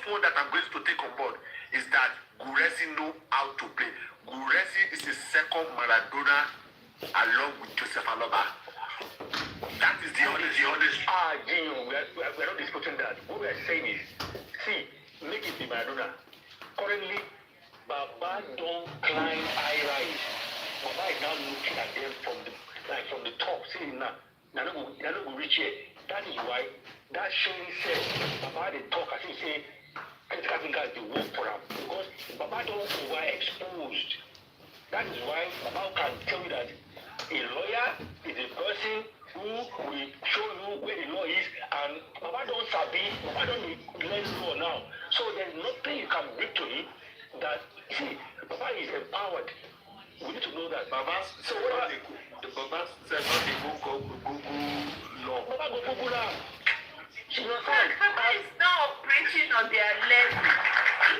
first one that I'm going to take on board is that Guresi know how to play. Guresi is the second Maradona along with Joseph Aloba. That is the honest. Gino, we are not discussing that. What we are saying is, see, make it be Maradona. Currently, Baba don't climb high rise. Baba is now looking at them from the top, saying now go reach here. That is why that showing says Baba they talk as he say critical thinkers they work for him because Baba don't overexposed. That is why Baba can tell you that a lawyer is a person who will show you where the law is, and Baba don't sabi, Baba don't learn law now. So there's nothing you can bring to him that see Baba is empowered. We need to know that Baba. So what the Baba said not the Google law. Baba go Google now. Baba is now preaching on their level. And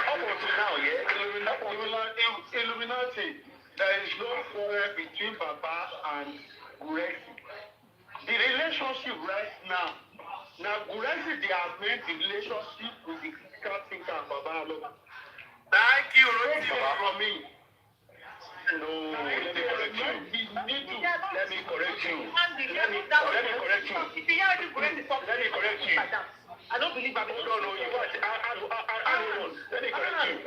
up until now, yeah, Illuminati, there is no quarrel between Baba and Guresi. The relationship right now Guresi, they have made the relationship with the critical thinker and Baba Aloba. Thank you, from me. No, let me correct you. Let me correct you. I don't believe Baba. No, you what? Let me correct you.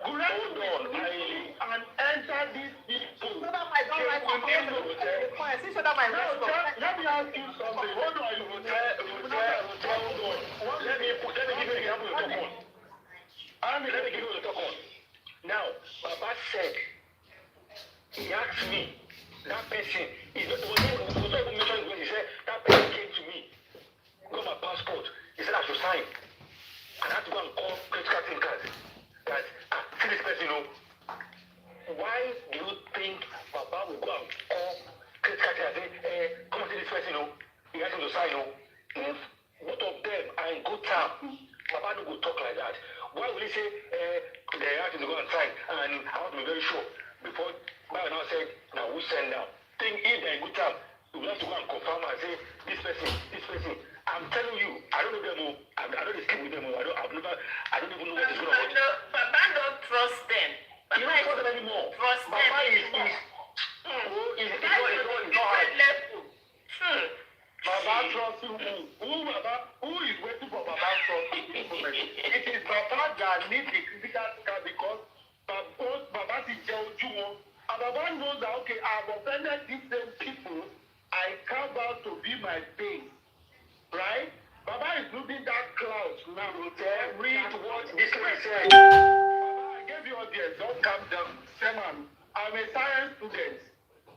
Hold on. And enter these people. Let me ask you something. Hold on, you will tell. Let me give you an example to talk on. Let me give you a talk on. Now, Baba said, he asked me, that person, he said, that person came to me, got my passport, he said I should sign. And I had to go and call critical thinkers that, see this person, why do you think Baba will go and call critical thinkers and say, come and see this person, he asked him to sign, If both of them are in good time, Baba don't go talk like that. Why will he say, they asked him to go and sign, and I want to be very sure, before Baba now said, now who send down? Think if they're in good time, you will have to go and confirm and say, this person. I'm telling you, I don't know them, I don't escape with them, I don't even know what is going on. Baba don't trust them. You don't trust them anymore. Trust them anymore. It's not hard. Baba trusts you. Who is waiting for Baba trust at this moment? It is Baba that needs the critical thinker because Baba is Jehu. And Baba knows that, okay, I've offended these same people. I come out to be my pain. Right? Baba is looking that cloud now. Read what this one said. Baba, I gave you audience. Don't calm down. Seman, I'm a science student.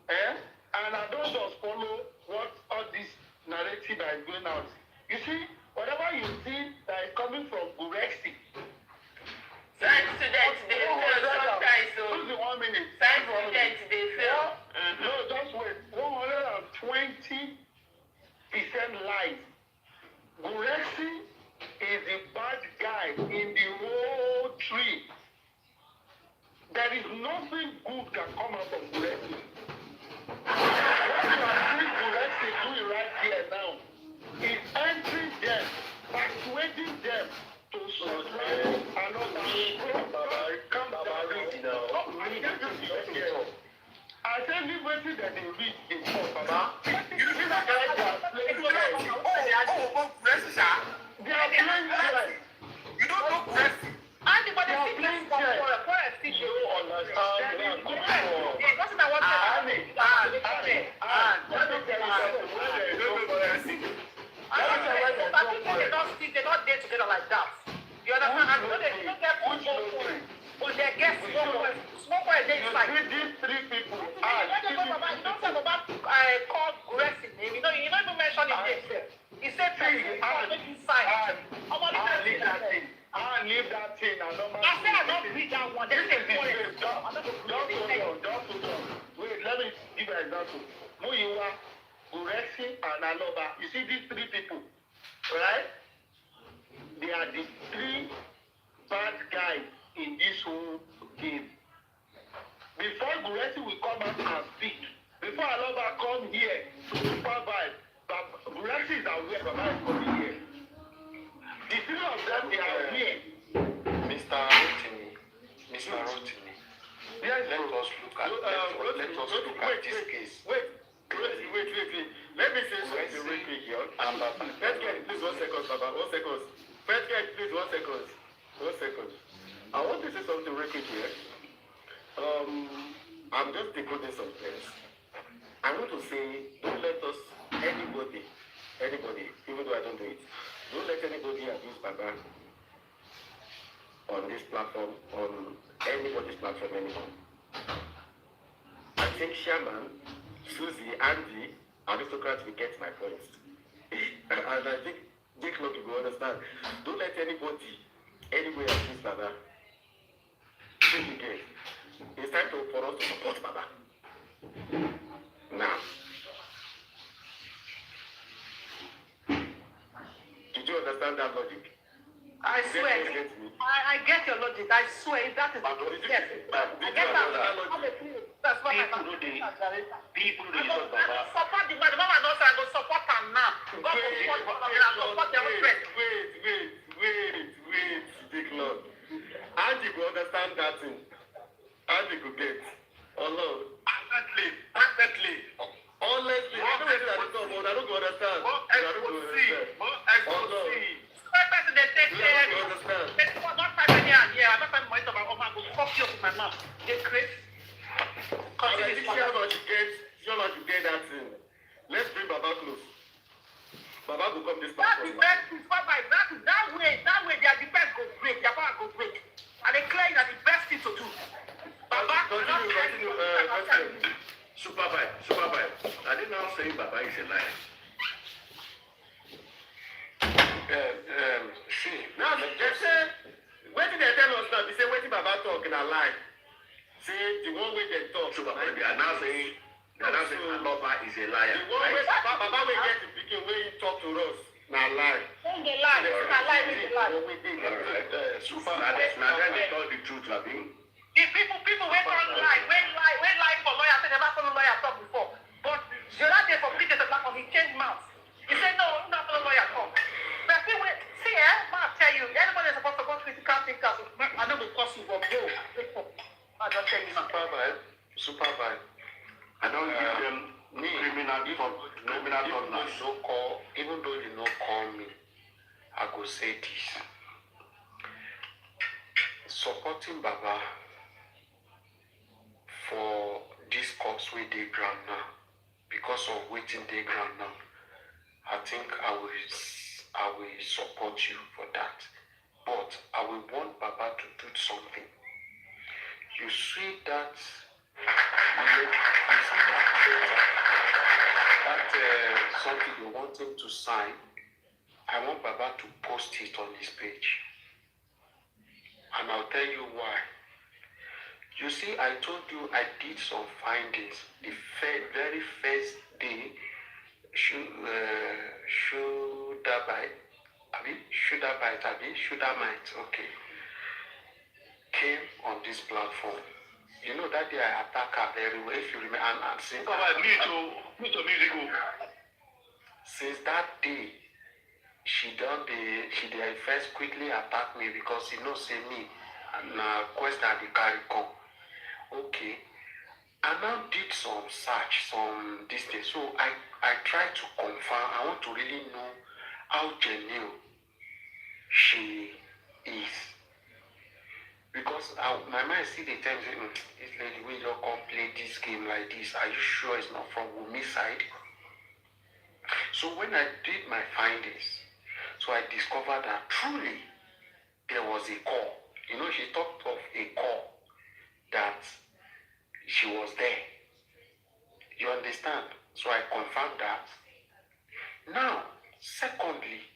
And I don't just follow what all this narrative that is going out. You see, whatever you see that is coming from Guresi. Science students, they fail sometimes. Who's the 1 minute? Science students, they fail. No, just wait. 120% lies. Guresi is the bad guy in the whole tree. There is nothing good can come out from Guresi. What you are seeing Guresi doing right here now is entering them, persuading them to subscribe another. Come down. I said, leave waiting that they read the book, Baba. You see that guy that plays chess? They are playing chess. You don't know Guresi. Anybody They are see playing this chess. you You understand where I'm coming from. it doesn't matter what Let me tell you something. Where there is no Guresi. They're not there together like that. You understand? They don't get but they get small boy inside. These three people You don't talk about called Guresi name. You don't even mention his name. He said inside. I leave that thing. I said I don't read that one. There's a point. Don't. Wait, let me give you an example. Muyiwa, Guresi, and Aloba. You see these three people, right? They are the three bad guys in this whole game. Before Guresi will come out and speak, before Aloba come here to Supervibetv, Guresi is is aware Baba is coming here. The three of them, they are here. Mr. Rotimi. Yes, Let us look at this case. Wait. Let me say something real quick here. First guy, please 1 second, Baba. 1 second. First guy, please 1 second. 1 second. I want to say something real quick here. I'm just decoding some things. I want to say, don't let us, anybody, even though I don't do it, don't let anybody abuse Baba on this platform, on anybody's platform anymore. I think Shaman, Susie, Andy, aristocrats will get my points. And I think Dick Loki will understand. Don't let anybody, anywhere abuse Baba. Again. It's time for us to support Baba. Now. Did you understand that logic? I swear. I get your logic. I swear. If that is the case, yes. I get that logic. That's what I People I go support the mama knows I go support her now. Go support their own friend. Wait, Dick Lord. Andy will understand that thing. Andy will get. Oh no. Perfectly. Honestly, I don't understand. Let's bring Baba close. Baba will come this That's the best thing. That way, their defense go break, their power go break. And they claim that the best thing to do. Baba, continue. Supervibe. I did not say Baba is a liar. See, now they say, what did they tell us now? They say, what did Baba talk in a lie? See, the one way they talk. Supervibe, they are now saying Aloba is a liar. The one way Baba will get the picking when he talk to us. Now lie. When they lie, Super, now they told the truth, Labi. People went on lie. When lie for lawyer, they never follow lawyer talk before. But the other day for preaching the back of he changed mouth. He said, no, not follow lawyer talk. But see, I tell you, everybody is supposed to go critical thinkers. I know because you will go. I just tell you now. Supervibetv. I don't give them criminal thought. Even though you don't call me, I go say this. Supporting Baba for this cause wey dey ground now, because of wetin dey ground now, I think I will support you for that. But I will want Baba to do something. You see that something you want him to sign. I want Baba to post it on his page. And I'll tell you why. You see, I told you I did some findings. The very first day, came on this platform. You know that day I attack her very well, if you remember, and since since that day, she first quickly attack me because she knows say me and question the carry come. Okay. I now did some search, some distance. So I tried to confirm. I want to really know how genuine she is. Because my mind see the time saying, this lady will just come play this game like this. Are you sure it's not from Wumi's side? So when I did my findings, so I discovered that truly there was a call. You know, she talked of a call that she was there. You understand? So I confirmed that. Now, secondly,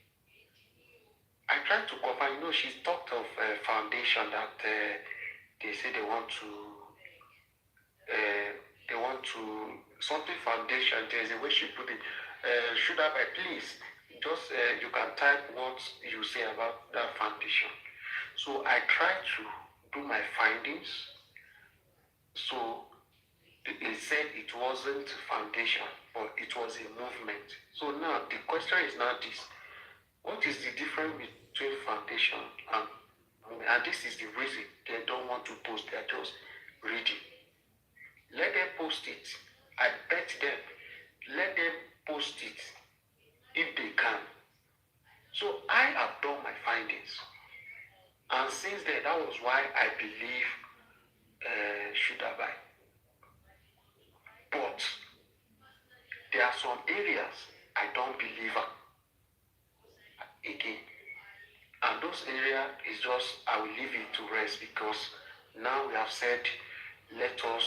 I tried to confirm, you know, she's talked of a foundation that they say they want to something foundation. There's a way she put it. Should I please just you can type what you say about that foundation. So I tried to do my findings. So it said it wasn't foundation, but it was a movement. So now the question is now this: what is the difference between foundation and this is the reason they don't want to post? They're just reading. Let them post it. I bet them. Let them post it if they can. So I have done my findings, and since then that was why I believe Supervibetv. But there are some areas I don't believe again. And those areas is just, I will leave it to rest, because now we have said, let us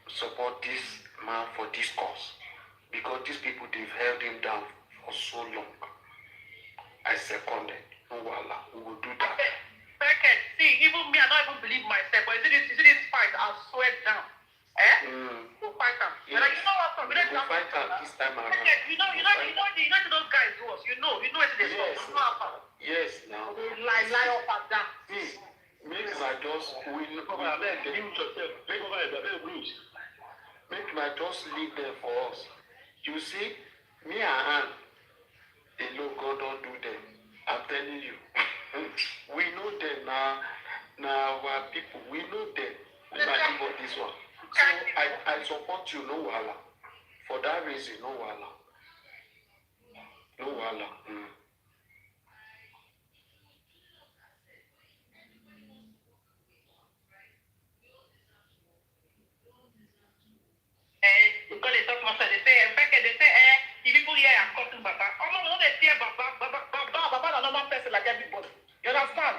support this man for this cause. Because these people, they've held him down for so long. I second it. No, voila, we will do that. Okay. See, even me, I don't even believe myself. But you see this fight, I'll sweat down. We'll fight them. Yes. Like, you know what? We'll fight them this time around. You know those guys do us. You know what they Yes. stop. Yes, now. They lie up and down. See, make my just make my just leave them for us. You see, me and Anne, they know God don't do them. I'm telling you. We know them now. Now our people, we know them. We might give up this one. So I support you, no wala. For that reason, no wala. No wala. Because they talk about they say, in fact, they say, if people here are cutting Baba. Oh no, they fear Baba, a normal person like everybody. You understand?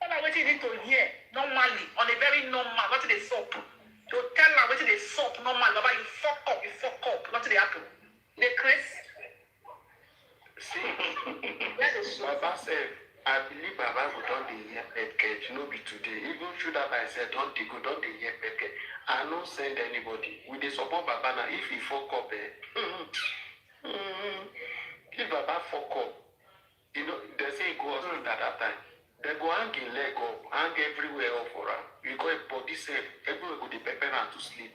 All I waiting need to hear normally, on a very normal, not they soap. To tell her what they soap normal, Baba, you fuck up, not they happen. They crazy. See, Baba said, I believe Baba will don't be here pet no be today. Even should have I said, don't they hear pet. I don't send anybody. We dey support Baba now. If he fuck up, if Baba fuck up, you know, they say he go hospital at that time. They go hang him leg up, hang everywhere up for her. You go body safe, everywhere go the pepper and to sleep.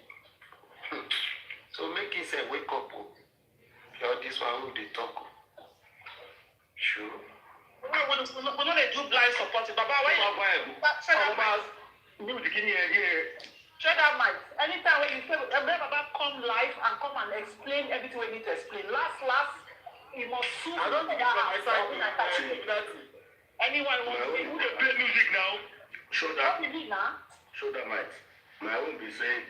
So make him say wake up. You're this one who they talk. Sure. We know they do blind support. Baba, why you? Shut that mic. Anytime when you say, Baba come live and come and explain everything we need to explain. Last, you must sue. I don't think it's from my side. Anyone wants to Who they play music now? What is it now? Shoulder might. My own be saying,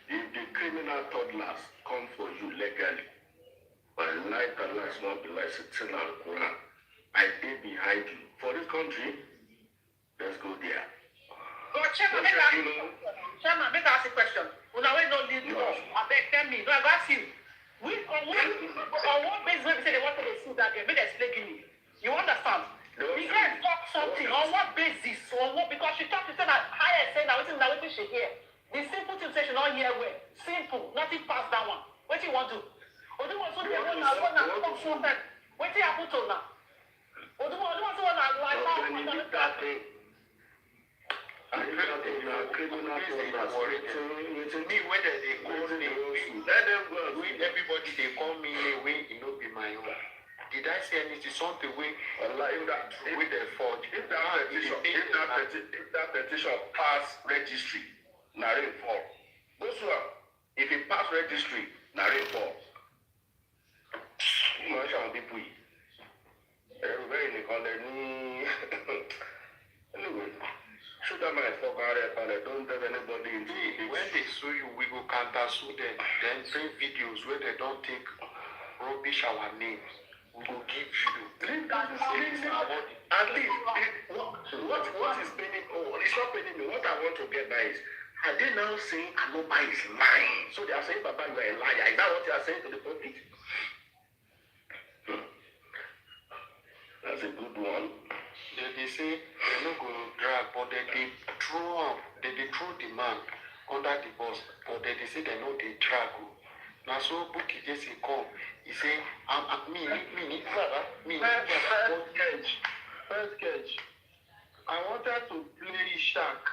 if the criminal toddlers come for you legally, by night and last not be like sitting on the corner, I did behind you. For this country, let's go there. But Chairman, make I ask a question. When I went on this law, I beg, tell me, no, I ask you. On what basis when they say they want to sue that girl? Make explain me. You understand? The girl talk something. On what basis? On what? Because she talked to say that higher say now what she hear. The simple thing say she not hear well. Simple. Nothing past that one. What you want to? What you want to talk something? What you happen to now? What you want to like that? I criminal to me whether they call me, let them go. Everybody they call me away, it not be my own. Did I say anything? Something way with the fault. If that petition pass registry, narrate for. Those one, if it pass registry, narrate for. People. Everybody in the colony. Anyway. Should I might fuck out there, don't tell anybody in when they sue you, we go counter sue them. Then bring videos where they don't take rubbish our names. We will give you. At least what is paying it's not paying me. What I want to get now is, are they now saying Aloba is lying? So they are saying, Papa, you are a liar. Is that what they are saying to the public? That's a good one. They say they're not going to drag, but they throw the man under the bus, but they say they know they drag. Now so Buki just come, he say, First catch. I wanted to play Shark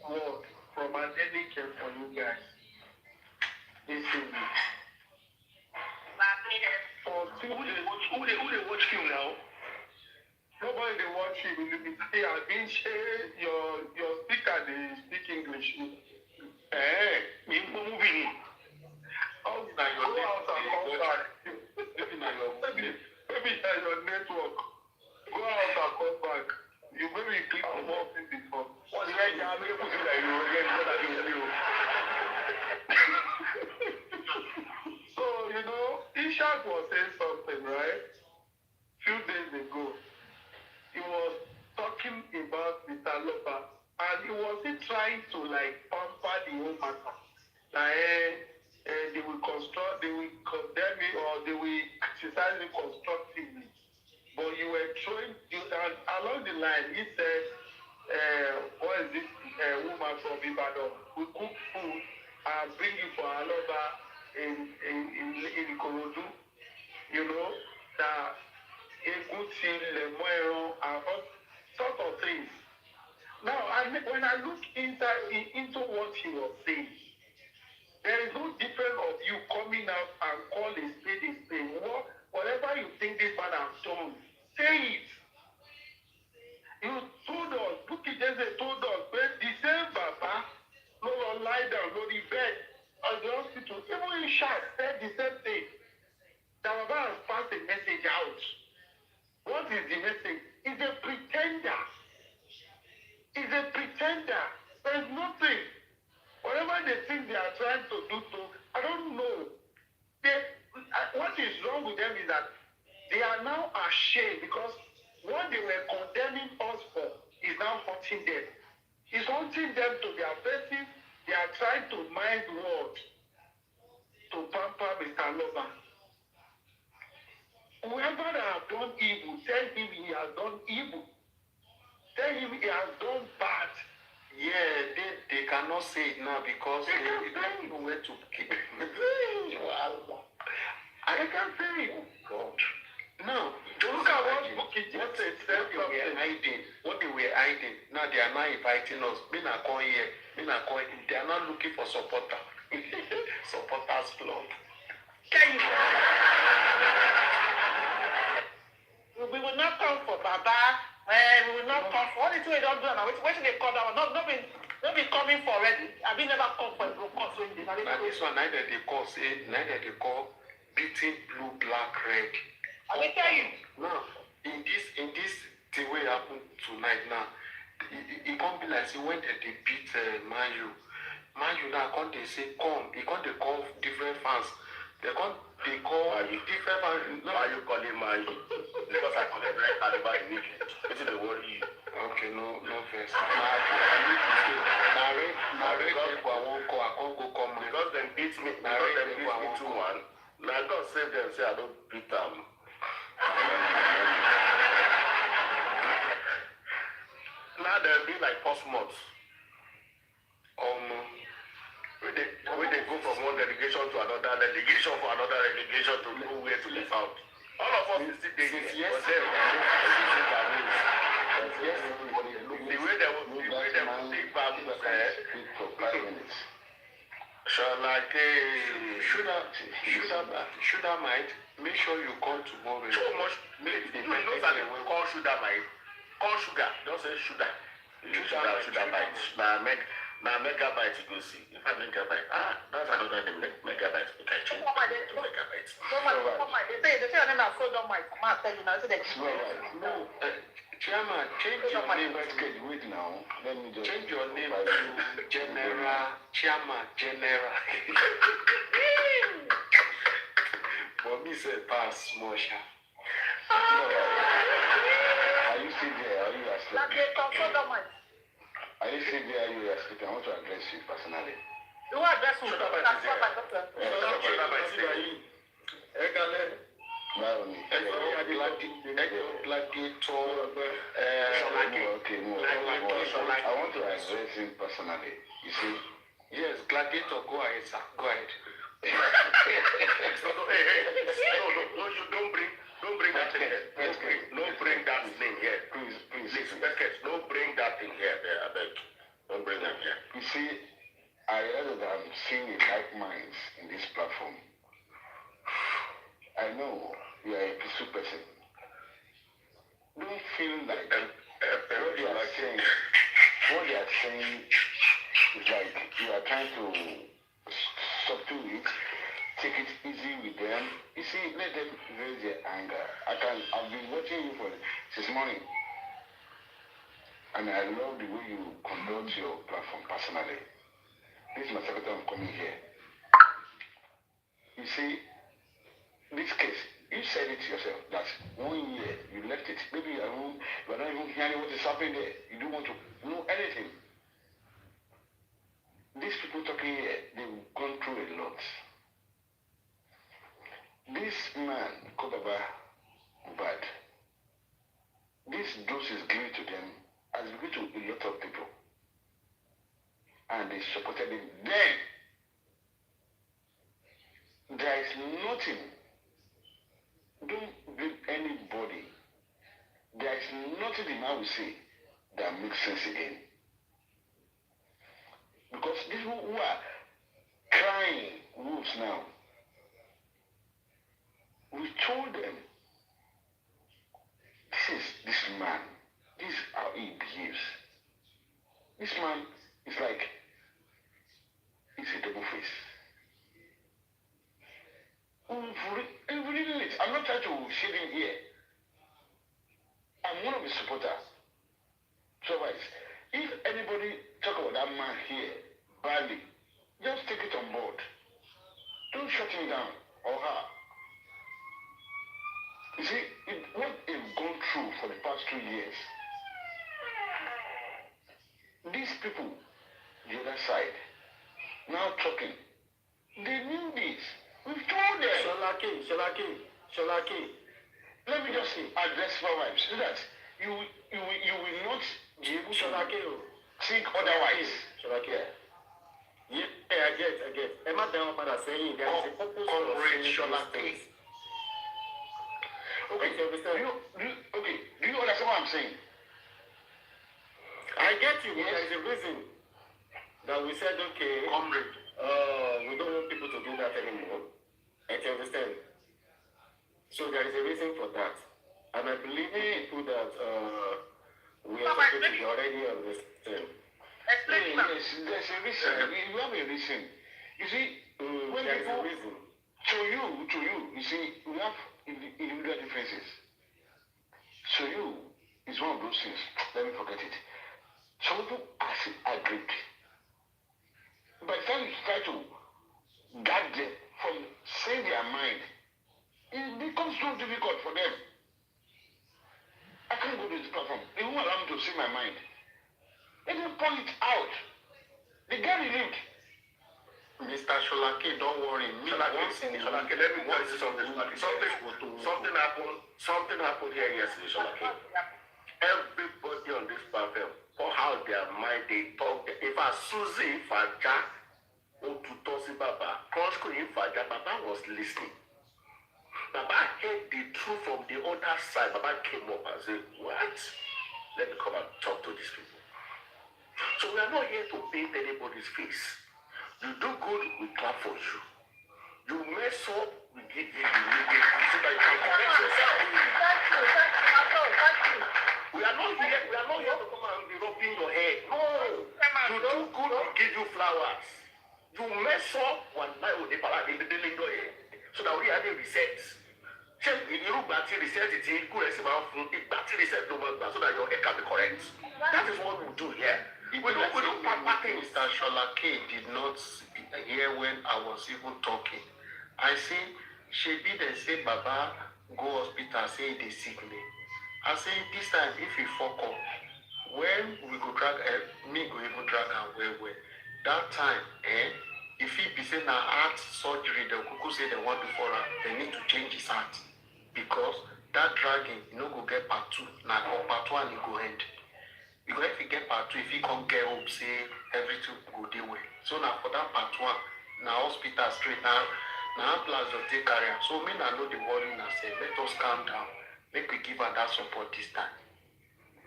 word from an Eddie for you guys. Listen. For 2 days. Who they watch film now? Nobody they watch him. Hey, I been share your speaker they speak English. Me moving. How Now your go out and come back? Maybe your network. Go out and come back. You maybe click on more things before. So you know, Ishak was saying something, right? Few days ago. He was talking about Mr. Aloba, and he wasn't trying to like pamper the whole matter. Like, they will condemn me or they will criticize me constructively. But you were throwing, and along the line, he said, what is this woman from Ibadan? We cook food and bring it for Aloba in Ikorodu, you know, that Eguti, Lemoero, and all sorts of things. Now, when I look into what he was saying, there is no difference of you coming out and call a spade a spade. Whatever you think this man has done, say it. You told us, Bukky Jesse told us, when the same Baba no one lie down, no the bed, at the hospital, even in Shaq said the same thing. The Baba has passed a message out. What is the message? He's a pretender. He's a pretender. There is nothing. Whatever they think they are trying to do to, I don't know. What is wrong with them is that they are now ashamed because what they were condemning us for is now hurting them. It's hurting them to their faces. They are trying to mind words to pamper Mr. Aloba. Whoever that has done evil, tell him he has done evil. Tell him he has done bad. Yeah, they cannot say it now because they don't know where to keep it. I can't say it. God. No, look at what Bukky just said. What they were hiding. Now they are not inviting us. They are not looking for supporter. Supporters club. We will not come for Baba. We will not come for all the two we don't do now. Where should they call that one? Not be coming for already. I be never come for a broadcast when they now this one neither they call beating blue, black, red. I will tell you. Now, in this thing what happened tonight now, it can't be like say when they beat Man U now can't they say come, it can't they call different fans. They call different fans. No. Why you calling Man U? Because I call it red Aloba in Nick. This is the word you. Okay, no first. Because them beat me 2-1. Now God save them, say I don't beat them. Now they'll be like postmots. When they go from one delegation to another delegation to nowhere to be found. All of us is still there. The way they will take back shall I should I mind? Make sure you come tomorrow. Too much. You know that they will call sugar, mate. Call sugar. Don't say sugar. Sugar bites. Now megabytes you go see. If I megabyte, that's another name. Megabytes. You can change megabytes. They say your name is so dumb. My tell you now. So they no. Chairman, change your name. Wait now. Let me just change your name to General. Chairman General. But me say pass small sha. Are you still there? Are you asleep? Are you still there? Are you asleep? I want to address you personally. You want address me? That's what my doctor. I want to address him personally. You see? Yes, Gladiator, go ahead, sir. Go ahead. No, you don't bring that thing here. Don't bring that thing here. Please. Don't bring that thing here. I beg. Don't bring that here. You see, I realize that I'm seeing a like minds in this platform. I know you are a peaceful person. Don't feel like what they are saying is like you are trying to subdue it, take it easy with them. You see, let them raise their anger. I've been watching you since morning, and I love the way you conduct your platform personally. This is my second time coming here. You see, this case, you said it yourself that 1 year you left it. Maybe you are not even hearing what is happening there. You don't want to know anything. These people talking here, they've gone through a lot. This man, Kodaba Bad, this dose is given to them has given to a lot of people. And they supported him. Then, there is nothing. Don't blame anybody. There is nothing the man will say that makes sense again. Because these people who are crying wolves now, we told them, this man, this is how he behaves. This man is like, he's a double face. I'm not trying to shade him here. I'm one of his supporters. So if anybody talk about that man here, badly, just take it on board. Don't shut him down or her. You see, what they've gone through for the past 2 years, these people, the other side, now talking, they knew this. We've told them. Shalaki. Let me just address Supervibes so that you will not be able to think otherwise. Shalaki. Yeah, I get. Emma down para saying there is a purpose of Shalaki. Okay, do you understand what I'm saying? I get you. Yes. There is a reason that we said, okay, comrade, we don't want people to do that anymore. I understand. So there is a reason for that. And I believe people that we are supposed to be already understand. Yes, there's a reason. You have a reason. You see, when there people, is a reason. To you see, we have individual differences. So you is one of those things. Let me forget it. Some people are agreed. By the time you try to guard them from saying their mind, it becomes so difficult for them. I can't go to this platform. They won't allow me to say my mind. Let them point it out. The guy relieved. Mr. Sholake, don't worry. Sholake, let me tell you something. Something happened here yesterday, Sholake. Everybody on this platform, for how their mind they talk. If I Susie, if I Jack, or to Tosi Baba, Krosko, if I Jack, Baba was listening. Baba heard the truth from the other side. Baba came up and said, "What? Let me come and talk to these people." So we are not here to paint anybody's face. You do good, we clap for you. You mess up, we give you the negative so that you can correct yourself. Thank you. We are not here to come and be rubbing your head. No. You do good, we give you flowers. You mess up, one night with the paladin, so that we are the reset. Check in your battery reset it in good battery reset no more so that your head can be correct. That is what we do here. We don't papa things. Mr. Sholake did not hear when I was even talking. I say, Shebi they say Baba go hospital, say they sick me. I say this time if he fuck up, when we go drag me go even drag and well. That time, if he be saying heart surgery, the cuckoo say they want to for her, they need to change his heart. Because that dragging, you know, go get part 2. Now part 1 it go end. Because if you get part 2, if you can't get up, say everything go the way. So now for that part 1, now hospital straight now ambulance will take carry. So me I know the worry and say, let us calm down. Make we give her that support this time.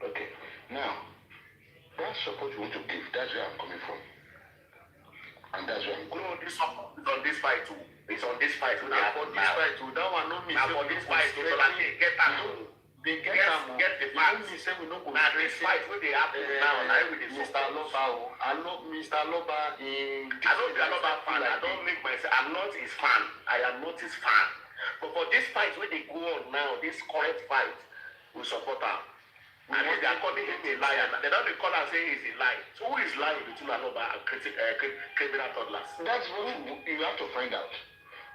Okay. Now, that support you want to give, that's where I'm coming from. And that's where I'm going. No, this support is on this fight too. It's on this fight. Now for this fight, that one no me. Now for this fight, so like get that. They get the facts. Now this fight wey dey happen now, na we dey Mr. Aloba, Mr. Aloba in. I don't be Aloba fan. I don't make myself. I'm not his fan. I am not his fan. But for this fight wey dey go on now, this current fight, we support am. And if they are calling him a liar, they don't call and say he's a lie. So who is lying between Aloba and criminal toddlers? That's what you have to find out.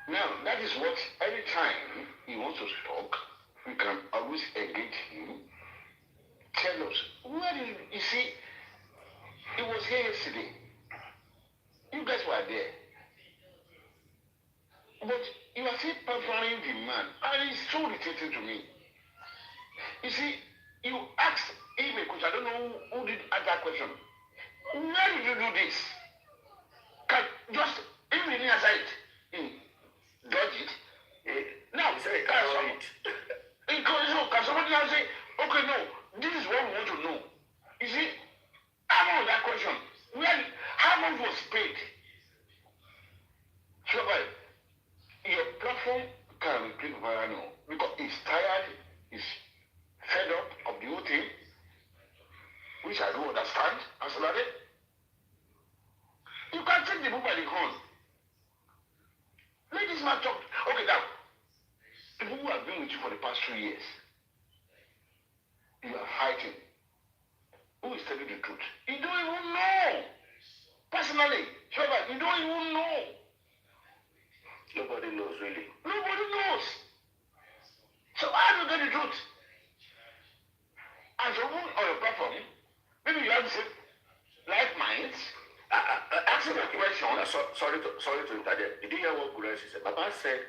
Now, that is what anytime he wants to talk, we can always engage him. Tell us, where did you see? He was here yesterday. You guys were there. But you are still pampering the man. And it's so irritating to me. You see, you asked him a question. I don't know who did ask that question. Where did you do this? Can just even in answer it. Dodge it. Now, can somebody else say, okay, no, this is what we want to know. You see, I'm on that question. How much was paid? So, your platform can be viral because he's tired, he's fed up of the whole thing, which I don't understand. Absolutely. You can take the book by the horn. Let this man talk. Okay, now, people who have been with you for the past 2 years, you are fighting. Who is telling the truth? You don't even know. Personally, you don't even know. Nobody knows, really. Nobody knows. So how do you get the truth? And so on your platform, maybe you have the same life minds. Asking a question. Sorry to interject. Did you hear what Guresi said? Baba said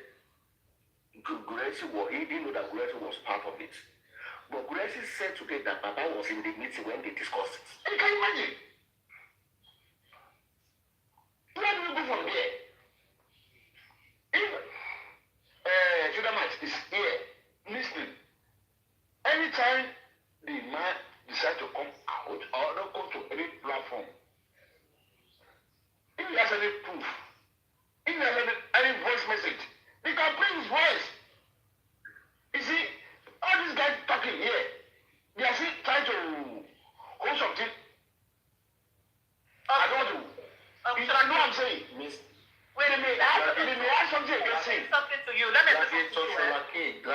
Guresi he didn't know that Guresi was part of it. But Guresi said today that Baba was in the meeting when they discussed it. You can imagine. Where do we go from here? If Sudamat is here listening, anytime the man decides to come out or not go to any platform, if he has any proof, if he has any voice message, they can play his voice. You see, all these guys talking here, they are still trying to hold something. I don't want to. You know what I'm saying? Wait a minute. They may have something against him. Something to you. Let me say something to you. No,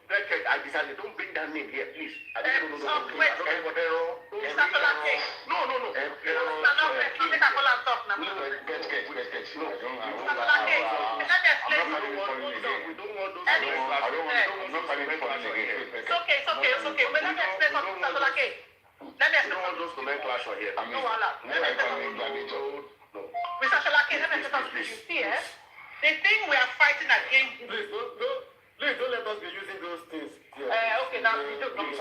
Package, I decided, don't bring that name here, please. Wait. No. Mr. Solake. No. Let me talk now. We don't want those It's okay. But let me explain something, Mr. Solake. Let me explain those nomenclature here. No, Mr. Solake, let me say something to you. See, the thing we are fighting against. Please don't let us be using those things. Okay, now we don't use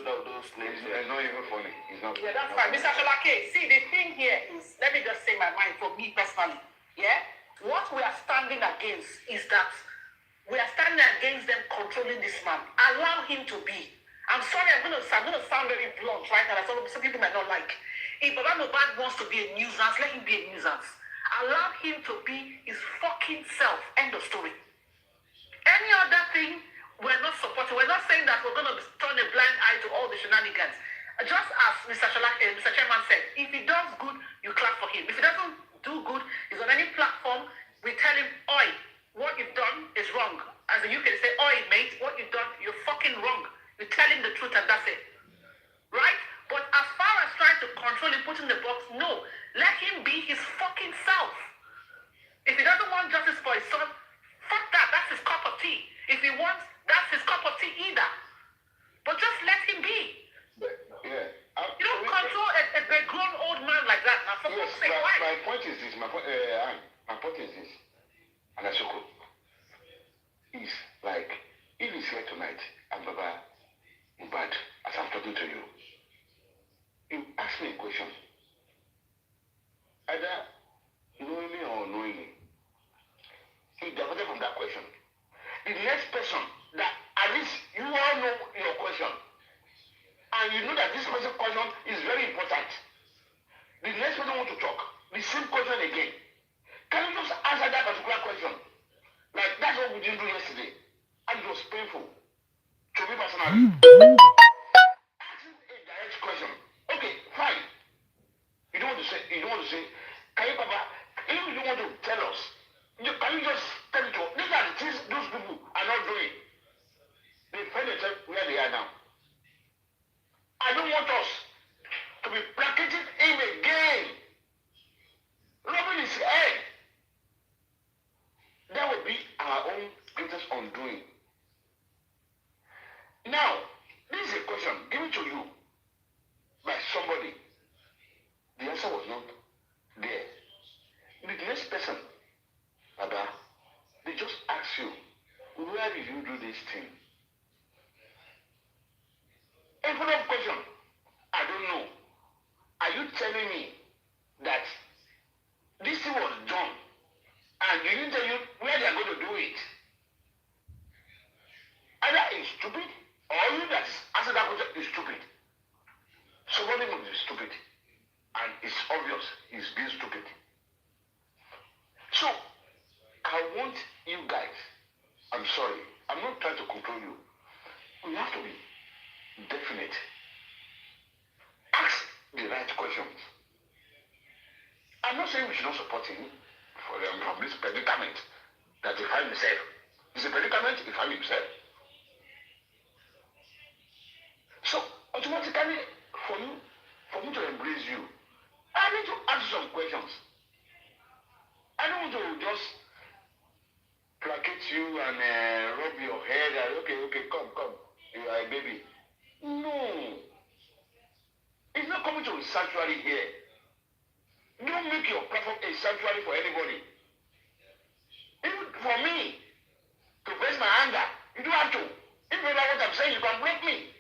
those names. It's not even funny. It's not. Yeah, that's fine. Mr. Solake, see, the thing here is, let me just say my mind for me personally. Yeah? What we are standing against is that we are standing against them controlling this man. Allow him to be. I'm sorry, I'm going to sound very blunt right now. Some people might not like. If Baba Mohbad wants to be a nuisance, let him be a nuisance. Allow him to be his fucking self. End of story. Any other thing, we're not supporting. We're not saying that we're going to turn a blind eye to all the shenanigans. Just as Mr. Chairman said, if he does good, you clap for him. If he doesn't do good, he's on any platform, we tell him, oi, what you've done is wrong. As the UK say, oi, mate, what you've done, you're fucking wrong. We tell him the truth and that's it. Right? But as far as trying to control him, put in the box, no. Let him be his fucking self. If he doesn't want justice for his son, fuck that. That's his cup of tea. If he wants, that's his cup of tea either. But just let him be. Yeah. You don't control a grown old man like that. Now, for fuck's sake, why? My point is this. My point is this. And that's so cool. Is like, if he's here tonight, and Baba Mohbad, as I'm talking to you, you ask me a question. Either knowingly or unknowingly. You diverted from that question. The next person that at least you all know your question, and you know that this person's question is very important. The next person want to talk, the same question again. Can you just answer that particular question? Like, that's what we didn't do yesterday. And it was painful. To me personally. Asking a direct question. Okay, fine. You don't want to say, can you, Papa, if you don't want to tell us, can you just tell it to us? These are the things those people are not doing. They find themselves where they are now. I don't want us to be placating him again. Rubbing his head. That would be our own greatest undoing. Now, this is a question given to you by somebody. The answer was not there. The next person, Baba, they just ask you, where did you do this thing? A follow-up question. I don't know. Are you telling me that this thing was done and you didn't tell you where they are going to do it? Either it's stupid or you that answer that question is stupid. Somebody must be stupid. And it's obvious he's being stupid. So, I want you guys, I'm sorry, I'm not trying to control you. We have to be definite. Ask the right questions. I'm not saying we should not support him for them from this predicament that he found himself. It's a predicament he found himself. So, automatically, for me to embrace you, I need to ask some questions. I don't want to just placate you and rub your head and okay, come, you are a baby. No. It's not coming to a sanctuary here. Don't make your platform a sanctuary for anybody. Even for me, to face my anger, you don't have to. If you know what I'm saying, you can block me.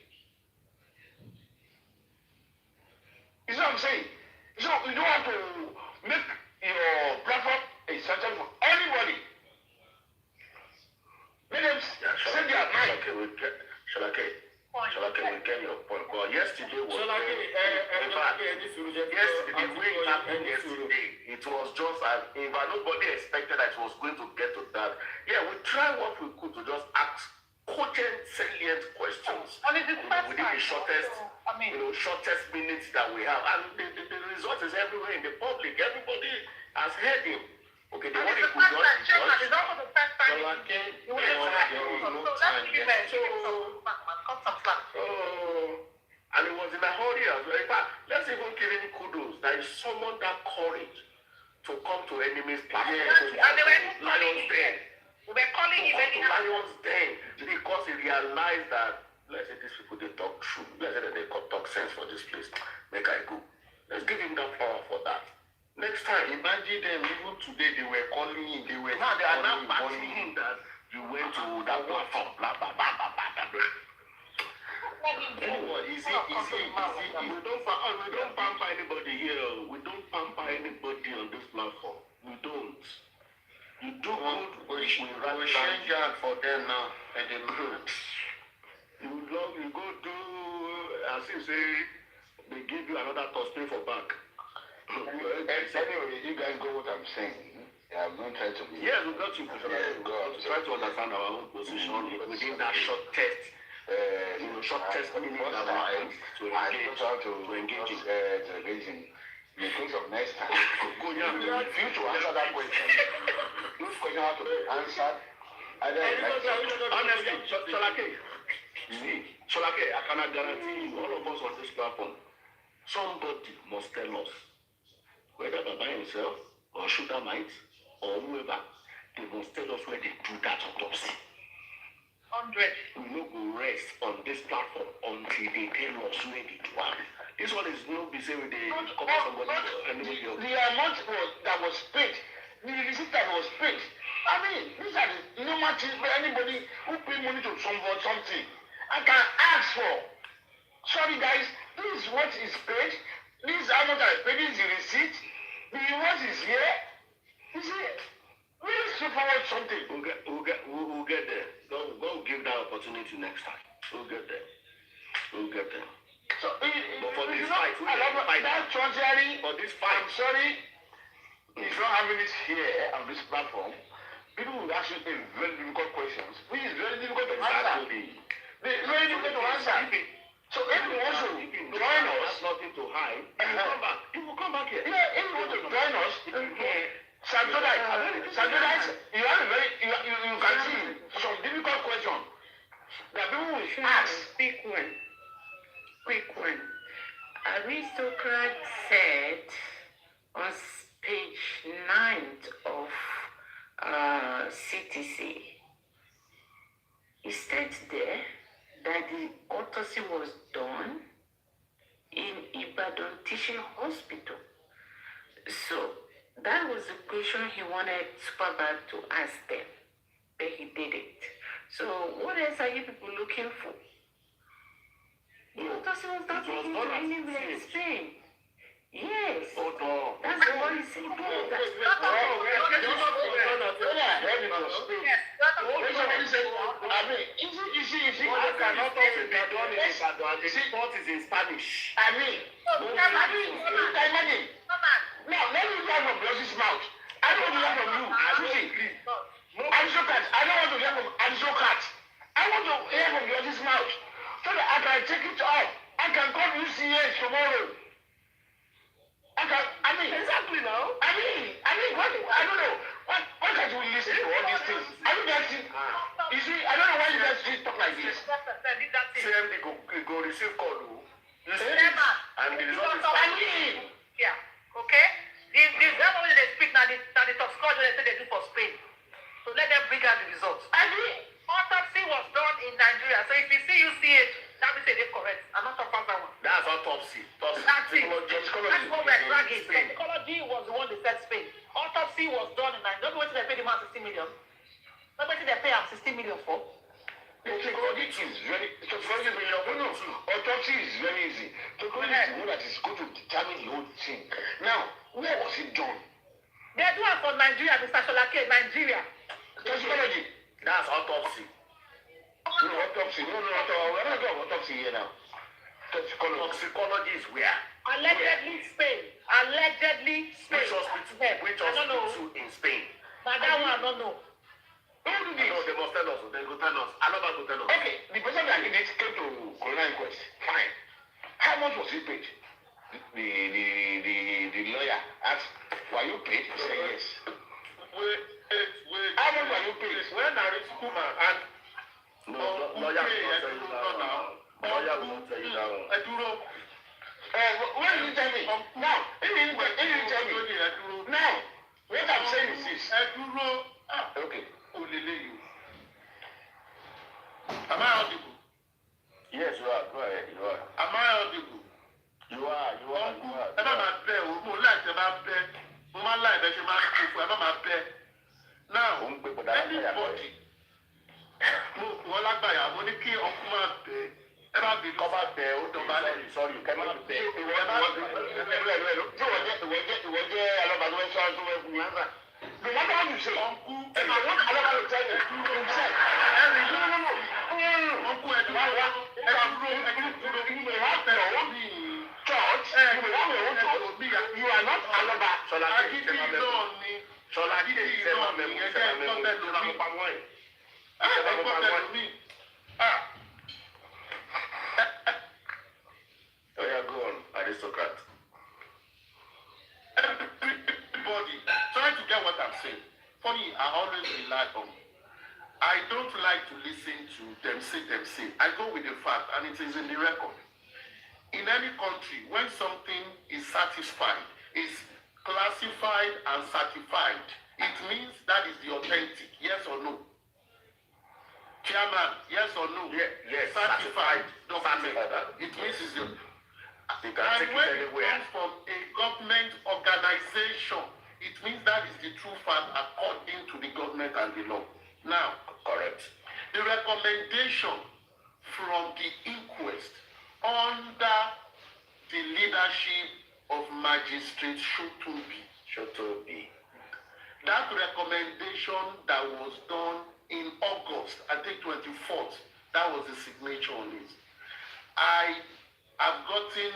You see what I'm saying? So you don't have to make your platform a sanctuary for anybody. Let them say their mind. Shalake, we get your point. But yesterday was yesterday, the way it happened yesterday, it was just as if nobody expected that it was going to get to that. Yeah, we tried what we could to just ask cogent, salient questions within the shortest minutes that we have. And the result is everywhere in the public. Everybody has heard him. Okay, the one he could not judge. It's also the first time you went to and it was in a hurry as well. In fact, let's even give him kudos that he summoned that courage to come to enemy's platform. And they were Lion's Den. We were calling him Lion's Den because he realized that, let's say these people, they talk true. Let's say that they talk sense for this place. Make I go. Let's give him that power for that. Next time, imagine them, even today, they were calling him. They are now backing him that you went to that platform. Blah, blah, blah, blah, blah, blah. Anyway, we don't pamper anybody here. We don't pamper anybody on this platform. We don't. You do good. We change that for them now. And they you go do as you say, they give you another costume for back. Anyway, you guys know what I'm saying. I'm not trying to be. Yeah, we got you. Try to understand our own position within that short test. Short test meaning that we have to engage in. In the case of next time, you refuse to answer that question. This question has to be answered. Honestly, Sholake, I cannot guarantee you, all of us on this platform, somebody must tell us whether Baba himself or Sugar Might or whoever, they must tell us where they do that autopsy. 100. We no go rest on this platform until they tell us where they do it. This one is no be saying they cover somebody or anybody else. The amount that was paid, the receipt that was paid. I mean, these are the normal things for anybody who pay money to someone something. I can ask for. Sorry guys, this is what is paid. This is how much I paid. This is the receipt. The invoice is here. You see, really straightforward something. We'll get there. Don't give that opportunity next time. We'll get there. So, but for this fight, that tertiary, for this fight, I'm sorry, If you're having it here on this platform, people will ask you very difficult questions, which is very difficult to answer. Very difficult to answer. So if you want to join us, nothing to hide. you will come back here. Yeah, if you want to join us, Saturday, you have a very, you can see some difficult questions that people will ask. Quick one. Aristocrat said on page 9 of CTC, he states there that the autopsy was done in Ibadan Teaching Hospital. So that was the question he wanted Superbad to ask them, but he did it. So what else are you people looking for? The autopsy was not taken to anywhere in Spain. Yes. Oh, no. That's what he said. Report is in Spanish. Now, let me hear from Ross's mouth. I don't want to hear from you. Aristocrat. I don't want to hear from Aristocrat. I want to hear from Ross's mouth so that I can take it off. I can call UCH tomorrow. Exactly now. What, I don't know. Why can't we listen to all these things? I don't guys think, you see, I don't know why you guys talk like this. CMD go receive call. And the result is yeah. Okay? The level they speak now, the toxicology they say they do for Spain. So let them bring out the results. Autopsy was done in Nigeria. So if you see UCH, that means they're correct. I'm not talking about that one. That's autopsy. That's it. That's what we're dragging. Toxicology was the one they said Spain. Autopsy was done in Nigeria. Don't wait till they pay the man 60 million. Don't wait till they pay him 60 million for. Autopsy is very easy. Toxicology is the one that is going to determine the whole thing. Now, where was it done? They do it for Nigeria, Mr. Sholake, Nigeria. Toxicology. That's autopsy. No, autopsy. No, we're not talking about autopsy here now. Toxicology is where? Allegedly Spain. Which hospital in Spain? Now that one I don't know. Who do this? No, they must tell us. They go tell us. Aloba go tell us. Okay, the person that did it came to Corona Inquest. Fine. How much was he paid? The lawyer asked, were you paid? He said yes. Wait. How much were you paid? When I reach Kuma and lawyer will not tell you that one. Lawyer will not tell you that one. What did you tell me? Now, if you tell me. Now, what I'm saying is this. Okay. Am I audible? Yes, you are. Go ahead. You are. Am I audible? You are. Ẹ má máa bẹ̀ o, mo láì tẹ máa bẹ̀. Mo máa láì bẹ̀ ṣe máa kó fún ẹ má máa bẹ̀. Now, anybody, mo lágbàyà, mo ní kí ọkùnrin máa bẹ̀. Ẹ bá bẹ̀ kọ́ bá bẹ̀ ó dọ̀ bá lẹ̀. Sorry, kẹ́ máa bẹ̀. Ìwọ jẹ́ alábàdúrà tó wẹ̀ fún mi. No matter what you say, uncle, and I want Aloba to tell you himself. Uncle, you may have your own church, you are not Aloba. Oh yeah, go on, aristocrat. Everybody, try to get what I'm saying. For me, I always rely on. I don't like to listen to them say. I go with the fact, and it is in the record. In any country, when something is satisfied, is classified and certified, it means that is the authentic. Yes or no? Chairman, yes or no? Yes. Certified document. It means it's the. And when it comes from a government organization, it means that is the true fact according to the government and the law. Now, correct. The recommendation from the inquest under the leadership of Magistrate Shotobi. That recommendation that was done in August, I think 24th, that was the signature on it. I have gotten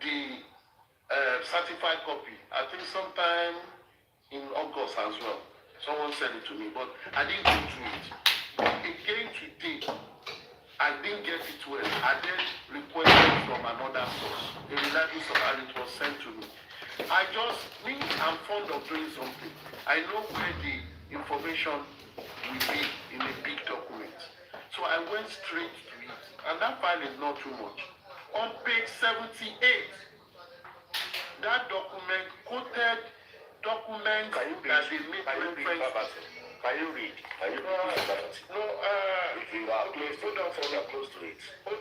the certified copy. I think sometime in August as well. Someone sent it to me, but I didn't go through it. Again today, I didn't get it well. I then requested from another source, a reliable source, and it was sent to me. I'm fond of doing something. I know where the information will be in a big document. So I went straight to it, and that file is not too much. On page 78, that document quoted documents that they made reference. Can you read? Can you read? No, if you are close, hold on for me. Close to it. Hold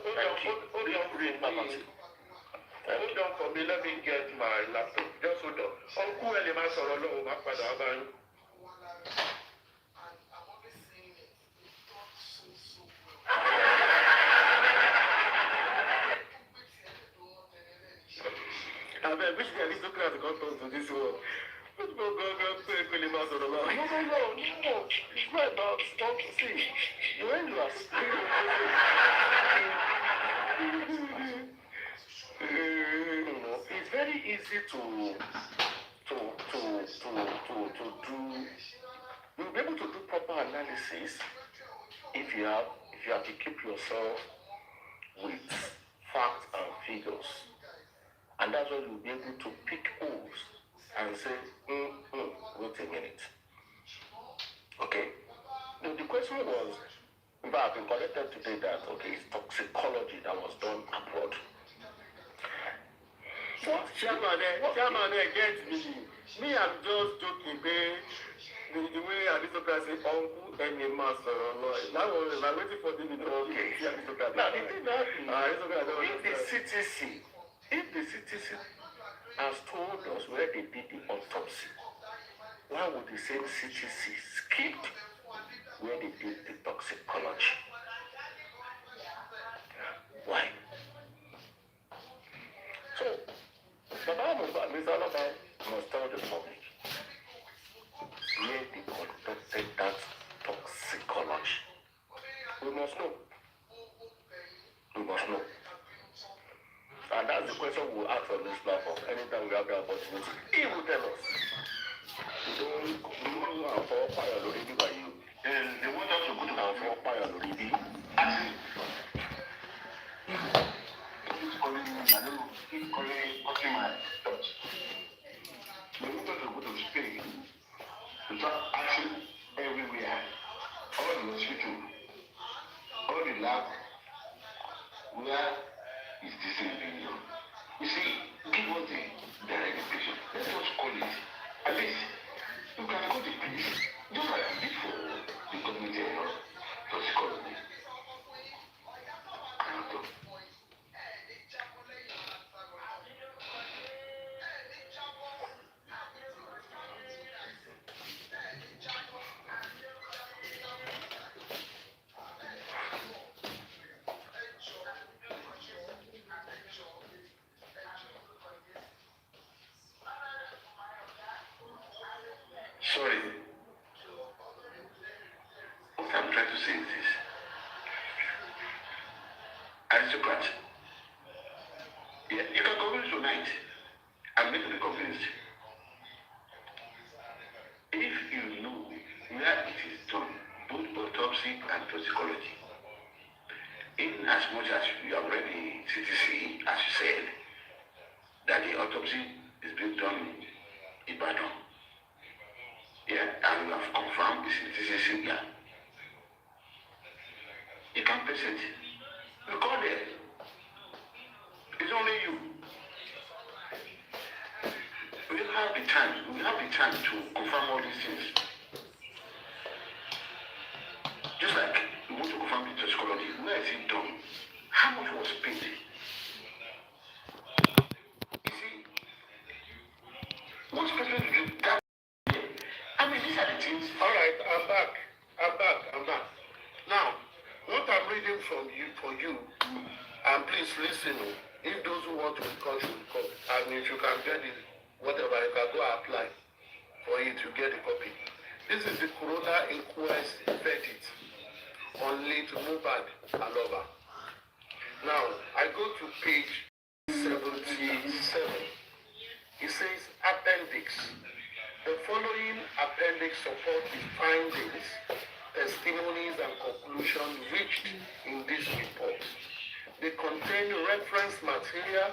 on for me. Let me get my laptop. Just hold on. Uncle Elima Sorolo, my father. I mean, which aristocrat got us to this world? No. It's not about don't see. When you are it's very easy to do. You'll be able to do proper analysis if you have to keep yourself with facts and figures. And that's why you'll be able to pick holes and say, wait a minute. Okay? Now, the question was, in fact, I've been collected today that, okay, it's toxicology that was done abroad. Chairman, against me, I'm just joking, babe. The way aristocracy, uncle, and a master, that was, I'm waiting for the okay. Now, the thing that if the CTC has told us where they did the autopsy, why would the same CTC skip where they did the toxicology? Why? So, Mr. Aloba must tell the public where they conducted that toxicology. We must know. And that's the question we'll ask on this platform anytime we have the opportunity. He will tell us. We don't have for fire already by you. They want us to go to our for fire already. He's calling me, I don't know, he's calling my thoughts. They want us to go to Spain. To start acting everywhere. All the hospital, all the lab, where is this video? You see, give one thing, direct the patient. Let's just call it. At least, you can call the police. Just like you did for the community toxicology. Sorry. What I'm trying to say is this. Aristocrat. Yeah, you can convince tonight. I'm going to be convinced. If you know where it is done, both autopsy and toxicology, in as much as you have read the CTC, as you said, that the autopsy is being done in Ibadan. Yeah, and you have confirmed the CTC here. You can't place it. You call there. It's only you. We have the time to confirm all these things. Just like we want to confirm the toxicology, where is it done? How much was paid? You see, what's supposed to do that? I mean, these are the things. All right, I'm back. Now, what I'm reading from you, for you, and please listen. If those who want to recall should recall, and if you can get it, whatever, you can go apply for it to get a copy. This is the Corona Inquest verdict on late Mohbad Aloba. Now, I go to page 77. It says appendix. The following appendix support the findings, testimonies, and conclusions reached in this report. They contain reference material,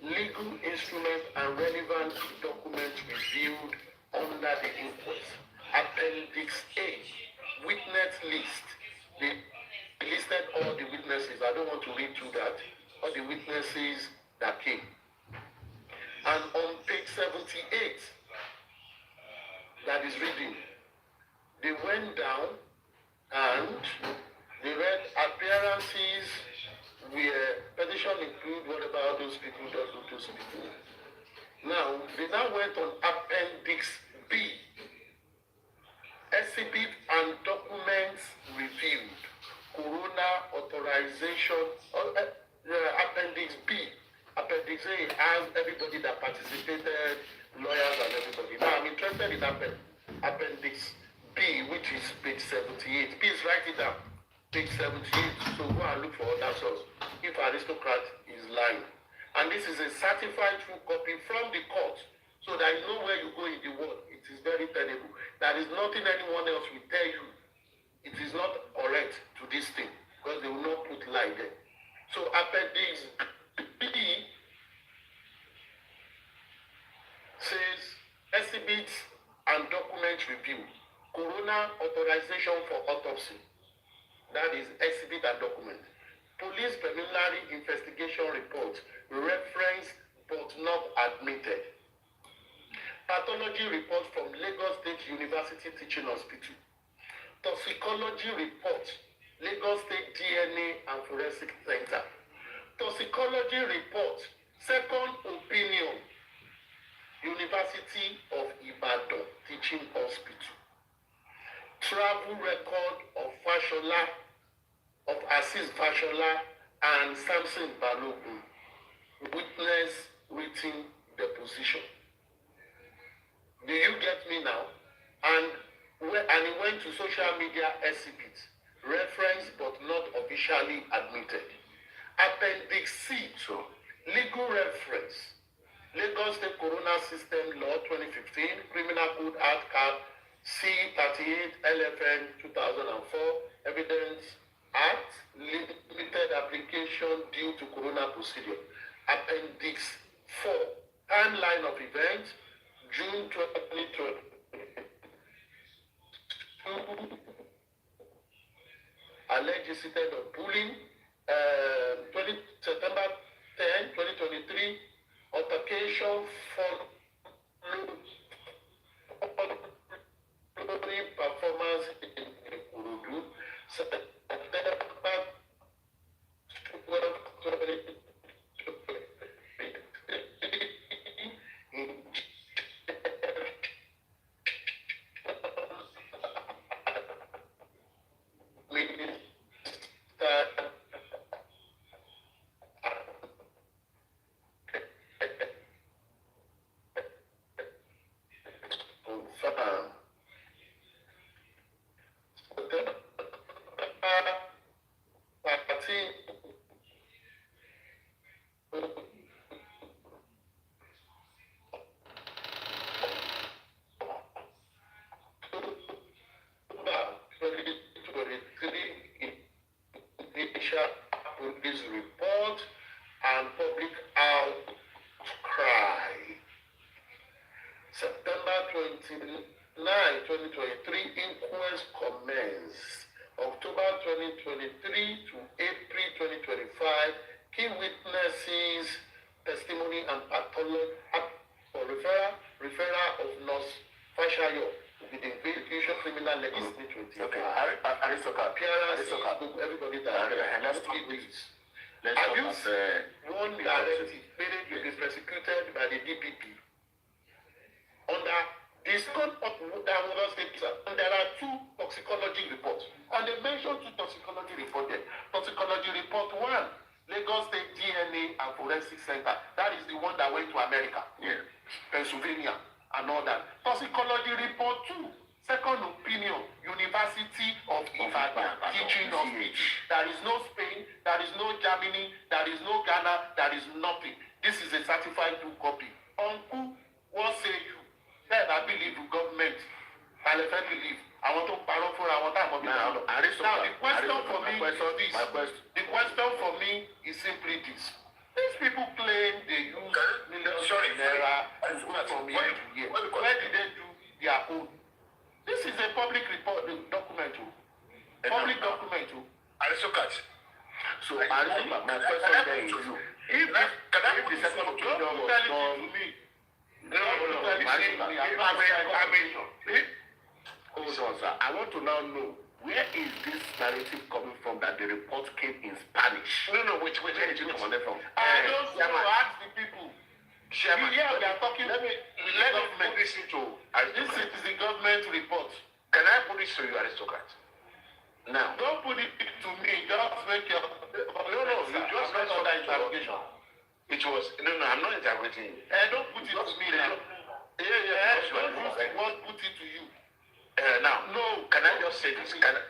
legal instruments, and relevant documents reviewed under the inquest. Appendix A, witness list. They listed all the witnesses. I don't want to read through that. All the witnesses that came. And on page 78, that is reading, they went down and they read appearances where petition include what about those people, those people. Now, they now went on appendix B, exhibit and documents reviewed, corona authorization, appendix B. Appendix A has everybody that participated, lawyers and everybody. Now, I'm interested in appendix B, which is page 78. Please write it down. Page 78. So go and look for other source. If aristocrat is lying. And this is a certified true copy from the court. So that you know where you go in the world. It is very terrible. There is nothing anyone else will tell you. It is not correct to this thing. Because they will not put lie there. So appendix B says exhibits and documents review, corona authorization for autopsy. That is exhibit and document. Police preliminary investigation report, reference but not admitted. Pathology report from Lagos State University Teaching Hospital. Toxicology report, Lagos State DNA and Forensic Center. Toxicology report, second opinion, University of Ibadan Teaching Hospital. Travel record of Fashola, of Aziz Fashola and Samson Balogun. Witness written deposition. Do you get me now? And he went to social media exhibit, reference but not officially admitted. Appendix C, so legal reference, Lagos State Corona System Law 2015, Criminal Code Act Cap C38 LFN 2004, Evidence Act, limited application due to Corona procedure. Appendix 4, timeline of events, June 2020. Alleged incident of bullying, September 10, 2023, altercation following performance in Urudu, September 12, 2023, police report and public outcry. September 29, 2023, inquest commenced. October 2023 to April 2025, key witnesses, testimony and pathology for referral of nurse Fashayo with the investigation criminal legislation. Okay, aristocrat. Everybody that let's talk abuse one directive, meaning you be persecuted by the DPP under this code of and there are two toxicology reports. And they mentioned two toxicology reports there. Toxicology report 1, Lagos State DNA and Forensic Center. That is the one that went to America, Pennsylvania, and all that. Toxicology report 2, second opinion, University of Ibadan Teaching Hospital. There is no Spain, there is no Germany, there is no Ghana, there is nothing. This is a certified true copy. Uncle, what say you? bẹ́ẹ̀ bá believe government alẹ́ fẹ́ believe àwọn tó parọ́ fúnra wọn táwọn bí wọn lọ. Now the question for me is this. The question for me is simply this. These people claim they use millions of naira to go from year to year. Where did they do their own? This is a public report, document. Public document. Aristocrat. So Aristocrat, my question there is you. If the second opinion was done, hold on, sir. I want to now know where is this narrative coming from that the report came in Spanish? No, wait, where did you come on that from? I don't know. Ask the people. Chairman, we are talking. Let me put this into this is the government report. Can I put this to you, Aristocrat? Now, don't put it to me. Just make your. No, you just make under interrogation. It was I'm not interrogating you. Don't put it to me now. Don't use the word put it to you. Now, no. Can I just say this? Can I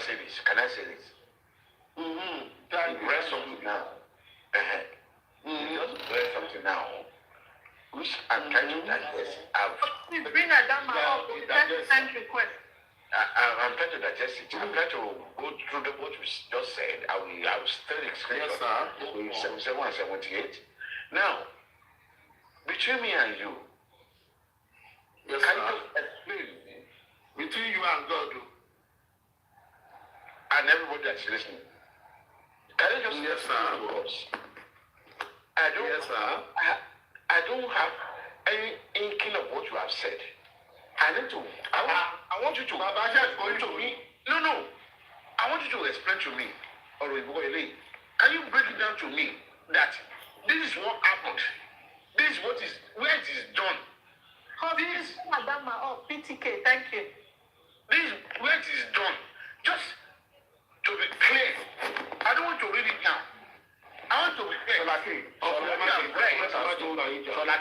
say this? Read something now. Just read something now, which I'm trying to digest. Please bring that down my send request. I'm trying to digest it. I'm trying to go through what you just said. I will still explain. Yes, sir. 77 and 78. Now, between me and you, yes, can sir. you just explain Between you and God, and everybody that's listening? Can you just explain to us? I don't have any inkling of what you have said. I want you to. No. I want you to explain to me, or can you break it down to me that this is what happened? This is where it is done. This Madam PTK, thank you. This is where it is done. Just to be clear, I don't want to read it now. I want to be clear.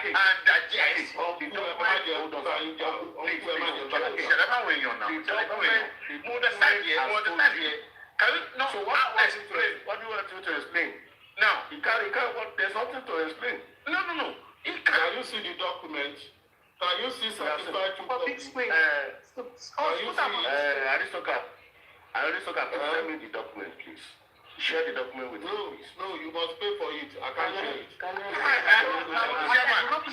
And digest. So what do you want to explain? Now, there's nothing to explain. No. Can you see the document? Can you see certified to big screen. Aristocrat, send me the document, please. Share the document with me. No, you must pay for it. I can't share it.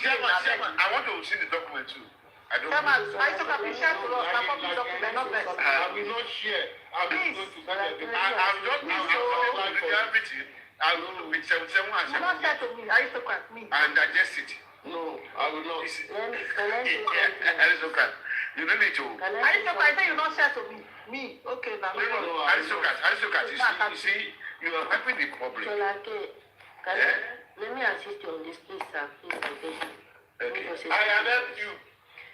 Chairman, I want to see the document too. I don't know. Aristocrat, please share to us. I will not share. I'm Please. going to give everything. I will with 77 and You not share to me, Aristocrat, me. and digest it. No, I will not. Aristocrat, you don't need to. Aristocrat, I say you not share to me. Me, okay, now. No, Aristocrat, you see, you are helping the public. Let me assist you on this, please, sir. Please, Okay. I have helped you.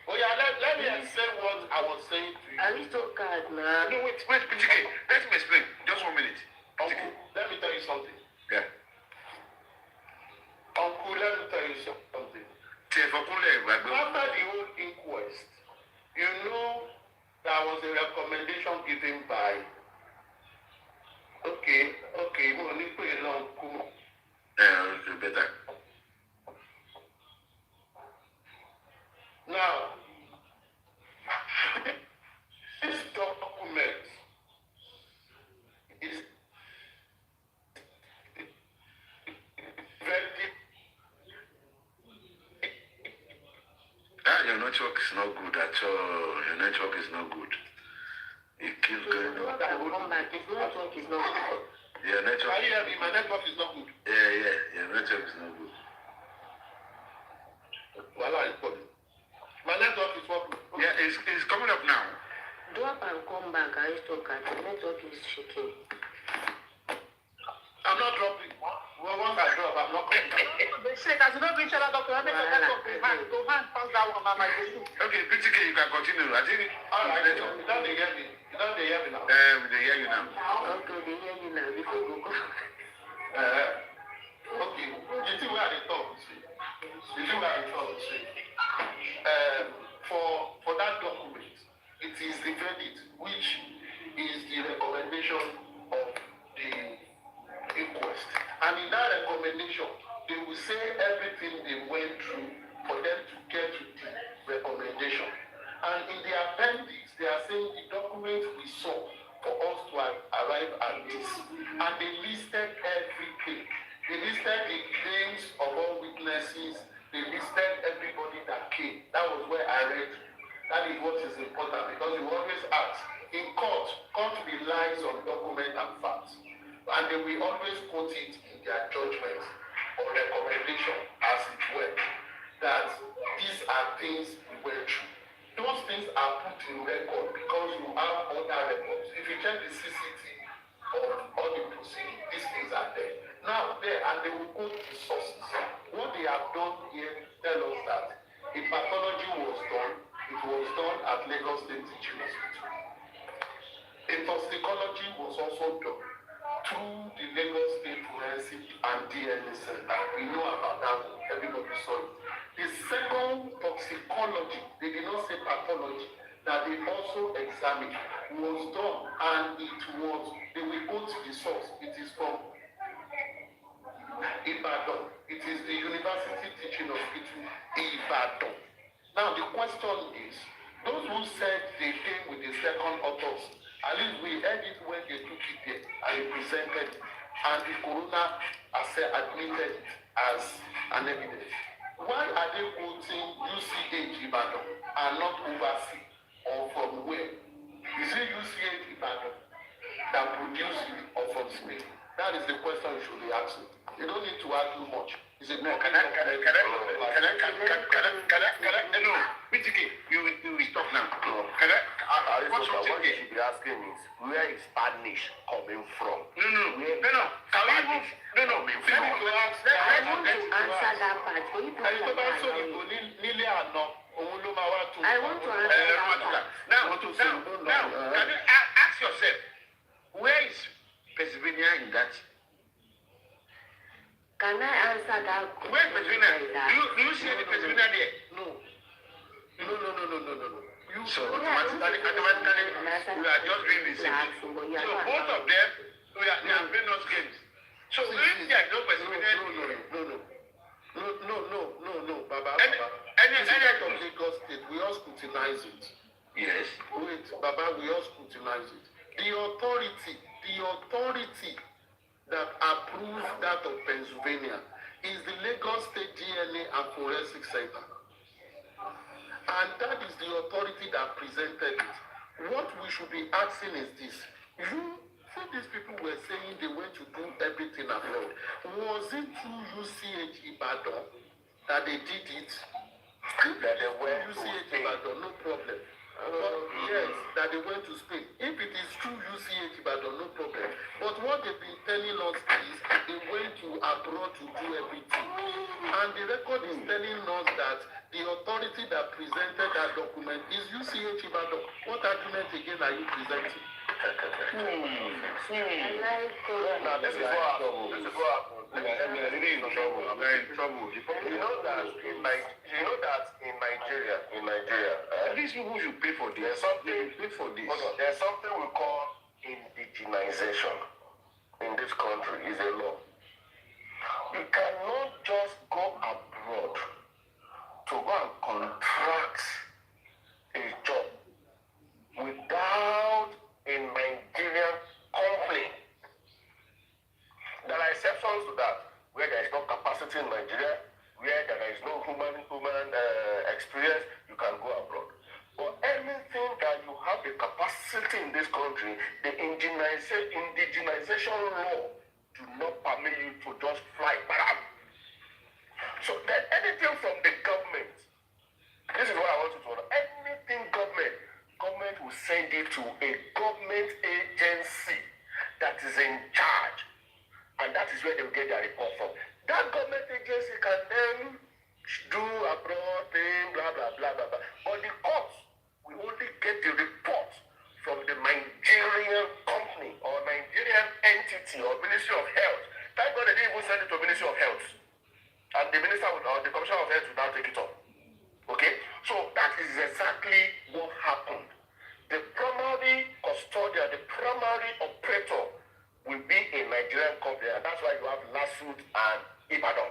Oh yeah, let me explain what I was saying to you. Aristocrat, now. No, wait, PTK, let me explain. Just 1 minute. Uncle, let me tell you something. Yeah. Uncle, let me tell you something. After the whole inquest, you know there was a recommendation given by okay, better. now this document is very Your network is not good at all. Your network is not good. It keeps going on. His network is not good. Your network. Can you hear me? My network is not good. Yeah. Your network is not good. Well, my network is not good. Yeah, it's coming up now. Drop and come back, Aristocrat. Your network is shaking. I'm not dropping. Well, once I drop, I'm not coming back. They say that you don't reach other doctor. Go hand pass that one, Mama. Okay, PTK, you can continue. I think. All right, you don't hear me. You don't hear me now. They hear you now. Okay, they hear you now. Before you go. Okay. You see where they talk, see. For that document, it is the verdict, which is the recommendation of the inquest. And in that recommendation, they will say everything they went through for them to get to the arrived at this. And they listed everything. They listed the names of all witnesses. They listed everybody that came. That was where I read. That is what is important, because you always ask, in court, court relies on document and facts. And they will always quote it in their judgment or recommendation, as it were, that these are things we went through. Those things are put in record because you have other records. If you check the CCTV of all the proceedings, these things are there. Now there, and they will quote the sources. What they have done here tell us that a pathology was done. It was done at Lagos State Teaching Hospital. A toxicology was also done through the Lagos State Forensic and DNA Center. We know about that one. Everybody saw it. The second toxicology, they did not say pathology, that they also examined, was done, and it was, they will go to the source. It is from Ibadan. It is the University Teaching Hospital, Ibadan. Now the question is, those who said they came with the second autopsy, at least we heard it when they took it there and they presented it, and the coroner admitted it as an evidence. Why are they quoting UCH Ibadan and not overseas or from where? Is it UCH Ibadan that produced it or from Spain? That is the question you should be asking. You don't need to argue much. Is it no? Can I? No, Mitike, you will stop now. Can I? What you should be asking is, where is Spanish coming from? No. Can we move? No. I want to answer that part. For you to answer that part. I want to answer that part. Now, can you ask yourself, where is Pennsylvania in that? Can I answer that question? Where is Pennsylvania? Do you see any Pennsylvania there? No. So automatically, we are just doing the same thing. So both of them, they are playing those games. So if there is no Pennsylvania, No, Baba. Any of Lagos State, we all scrutinize it. yes. Wait, Baba, we all scrutinize it. The authority that approves that of Pennsylvania is the Lagos State DNA and Forensic Center. And that is the authority that presented it. What we should be asking is this. You see, these people were saying they went to do everything abroad. Was it through UCH Ibadan that they did it? That they went to UCH Ibadan, no problem. Yes, that they went to Spain. If it is true UCH Ibadan, no problem. But what they've been telling us is they went to abroad to do everything. And the record is telling us that the authority that presented that document is UCH Ibadan. What argument again are you presenting? Now this is what happened. They're really in trouble. They're in trouble. You know that in Nigeria, These people should pay for this. there's something Pay for this. There's something we call indigenization in this country. Is a law. You cannot just go abroad to go and contract a job without a Nigerian company. There are exceptions to that, where there is no capacity in Nigeria, where there is no human experience, you can go abroad. But anything that you have the capacity in this country, the indigenization law do not permit you to just fly back. So then anything from the government, this is what I want you to know, anything government will send it to a government agency that is in charge. And that is where they will get their report from. That government agency can then do abroad thing, blah, blah, blah, blah, blah. But the courts will only get the report from the Nigerian company or Nigerian entity or Ministry of Health. Thank God they didn't even send it to Ministry of Health. And the minister or the Commissioner of Health will now take it up. Okay? So that is exactly what happened. The primary custodian, the primary operator will be a Nigerian company, and that's why you have Lasut and Ibadan.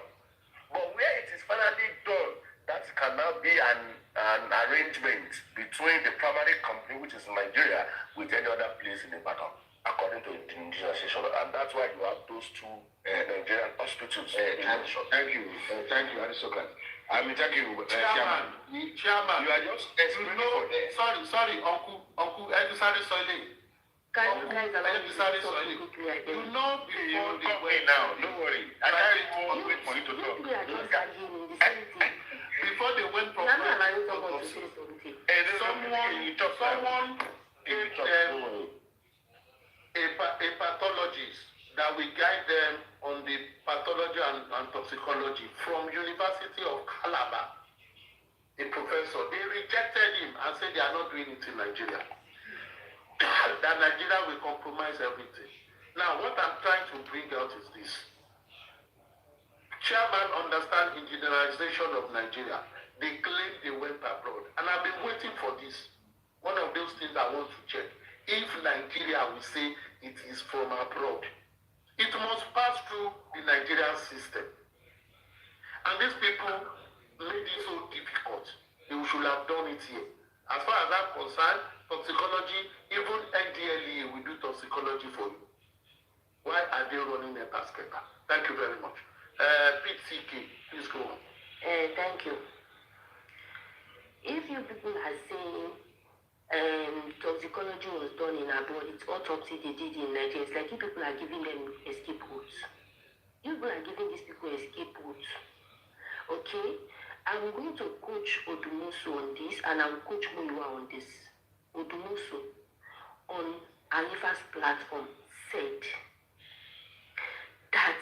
But where it is finally done, that can now be an arrangement between the primary company, which is Nigeria, with any other place in Ibadan. according to the Association, and that's why you have those two Nigerian hospitals. Thank you, Aristotle. Thank you, Chairman. You are just explaining for them. Sorry, Uncle Edisari Soile. Can you guys allow me to talk Soile. quickly again? You know before they Talk went now, don't worry. I can't even wait for you to You talk. three are just arguing in the same thing. before they went You from are not allowing someone to say something. someone gave them a pathologist that will guide them on the pathology and toxicology from University of Calabar, a professor. They rejected him and said they are not doing it in Nigeria. That Nigeria will compromise everything. Now, what I'm trying to bring out is this. Chairman understand in generalization of Nigeria. They claim they went abroad. And I've been waiting for this. One of those things I want to check. If Nigeria will say it is from abroad, it must pass through the Nigerian system. And these people made it so difficult. They should have done it here. As far as I'm concerned, toxicology, even NDLEA will do toxicology for you. Why are they running a basket? Thank you very much. Pete CK, please go on. Thank you. If you people are saying toxicology was done in abroad, it's autopsy they did in Nigeria, it's like you people are giving them escape routes. You people are giving these people escape routes. Okay? I'm going to coach Odumosu on this, and I'll coach Muiwa on this. Odumosu on Alifa's platform said that,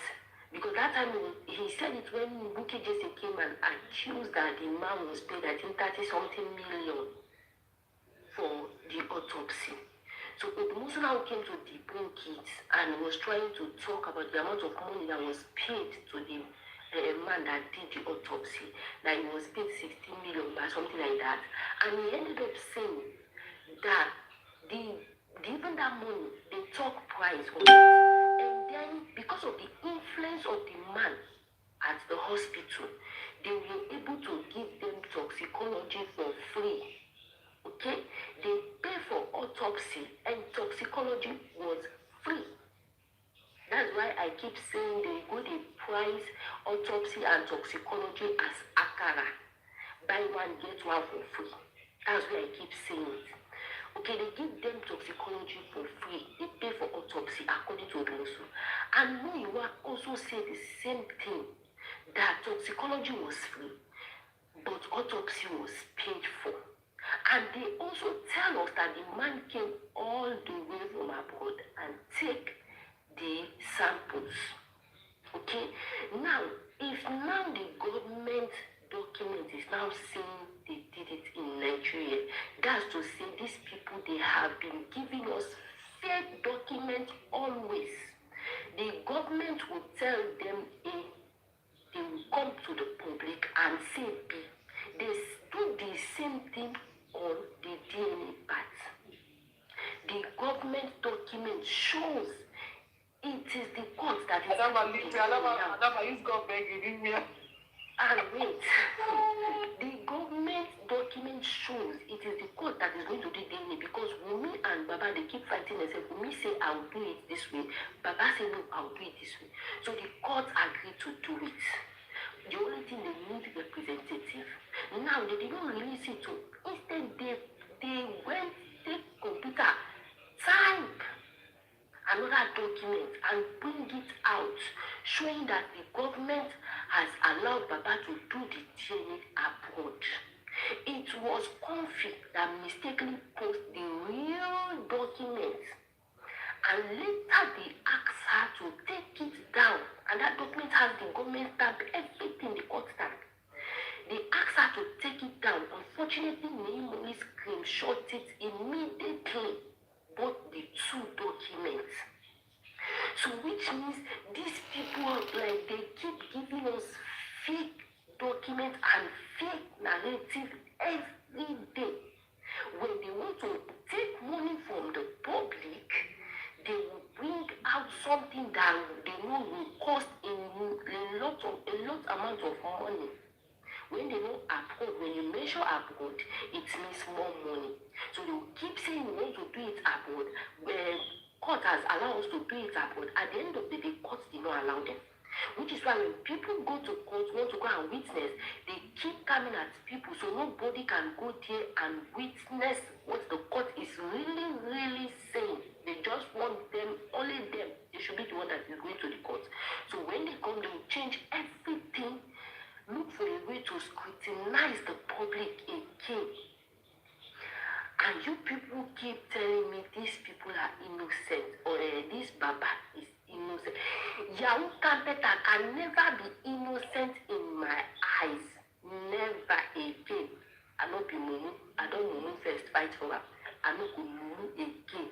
because that time he said it when Buki Jesse came and accused that the man was paid, I think 30-something million for the autopsy. So Odumosu now came to debunk it and was trying to talk about the amount of money that was paid to the man that did the autopsy. That he was paid 60 million or something like that. And he ended up saying that even that money, they talk price on it. And then because of the influence of the man at the hospital, they were able to give them toxicology for free. Okay? They pay for autopsy and toxicology was free. That's why I keep saying they go the price autopsy and toxicology as akara. Buy one, get one for free. That's why I keep saying it. Okay, they give them toxicology for free. They pay for autopsy according to Odumosu. And Muiwa also said the same thing, that toxicology was free, but autopsy was paid for. And they also tell us that the man came all the way from abroad and take the samples. Okay? Now, if now the government document is now saying they did it in Nigeria, that's to say these people, they have been giving us fake documents always. The government will tell them A, they will come to the public and say B. They do the same thing on the DNA part. The government document shows it is the court that is Aloba, use God beg you, leave me. And wait, the government document shows it is the court that is going to do DNA, because Wumi and Baba, they keep fighting and say, Wumi say, I'll do it this way. Baba say, no, I'll do it this way. So the court agreed to do it. The only thing they need is representative. Now, they did not release it to, instead they went, take computer, type another document and bring it out, showing that the government has allowed Baba to do the DNA abroad. It was Comfy that mistakenly posted the real document, and later they asked her to take it down, and that document has the government stamp, everything, the court stamp. They asked her to take it down. Unfortunately, Naimoli screenshot it immediately, both the two documents. So which means these people, like, they keep giving us fake documents and fake narrative every day. When they want to take money from the public, they will bring out something that they know will cost a lot amount of money. When they know abroad, when you measure abroad, it means more money. So they will keep saying we want to do it abroad. When court has allowed us to do it abroad. At the end of the day, court did not allow them. Which is why when people go to court, want to go and witness, they keep coming at people so nobody can go there and witness what the court is really saying. They just want them, only them. They should be the one that is going to the court. So when they come, they will change everything, look for a way to scrutinize the public again. And you people keep telling me these people are innocent, or this Baba is innocent. Yahoo Campeta can never be innocent in my eyes. Never again. I don't be Mumu. I don't Mumu first fight for her. I don't go Mumu again.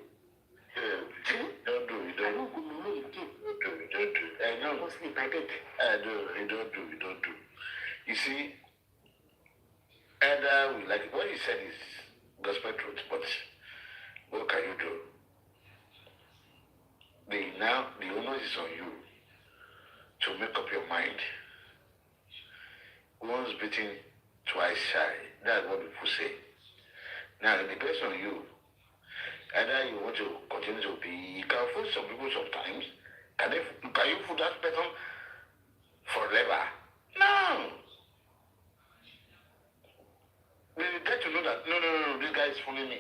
Don't do it. I don't go Mumu again. Don't do it. I know. Mostly by beg. You don't do. You see, and like what you said is gospel truth, but what can you do? The onus is on you to make up your mind. Once bitten, twice shy. That's what people say. Now it depends on you. Either you want to continue to be, you can fool some people sometimes. Can you fool that person forever? No. They get to know that no, this guy is fooling me.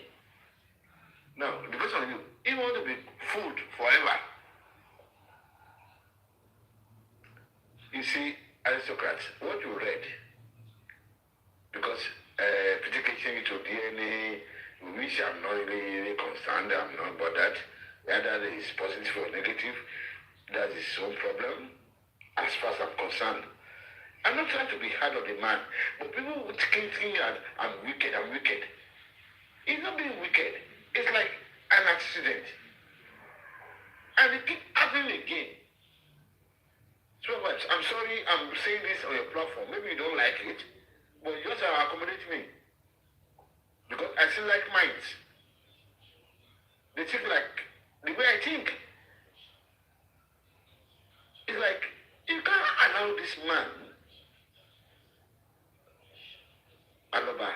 No, it depends on you. You want to be fooled forever. You see, aristocrats, what you read, because particularly to DNA, which I'm not really concerned, I'm not bothered, whether it is positive or negative, that is his own problem, as far as I'm concerned. I'm not trying to be hard on the man, but people would keep thinking that I'm wicked. It's not being wicked. It's like an accident. And it keeps happening again. So much. I'm sorry I'm saying this on your platform. Maybe you don't like it, but you just accommodate me. Because I still like minds. They think like the way I think. It's like, you can't allow this man, Aloba,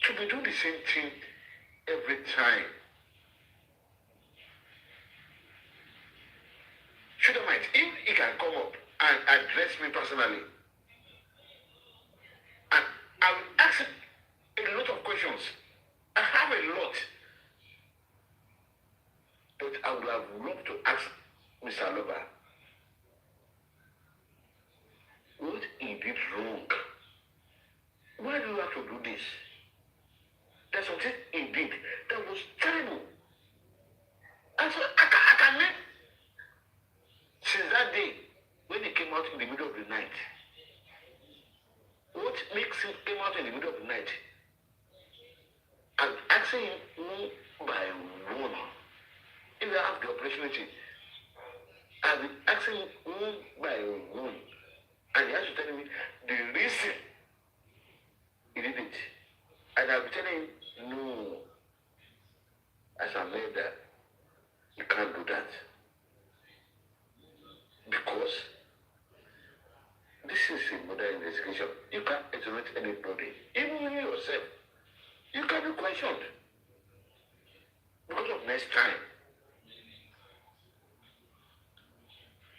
to be doing the same thing every time. Should I mind if he can come up and address me personally, and I will ask him a lot of questions. I have a lot, but I would have loved to ask Mr. Aloba what he did wrong. Why do you have to do this? There's something he did that was terrible. And so I can live since that day when he came out in the middle of the night. What makes him come out in the middle of the night? I'm asking him one by one. If I have the opportunity, I've been asking him one by one. And he has to tell me the reason he did it. And I'll be telling him, no, as a murderer, you can't do that. Because this is a murder investigation. You can't exonerate anybody, even you yourself. You can be questioned because of next time.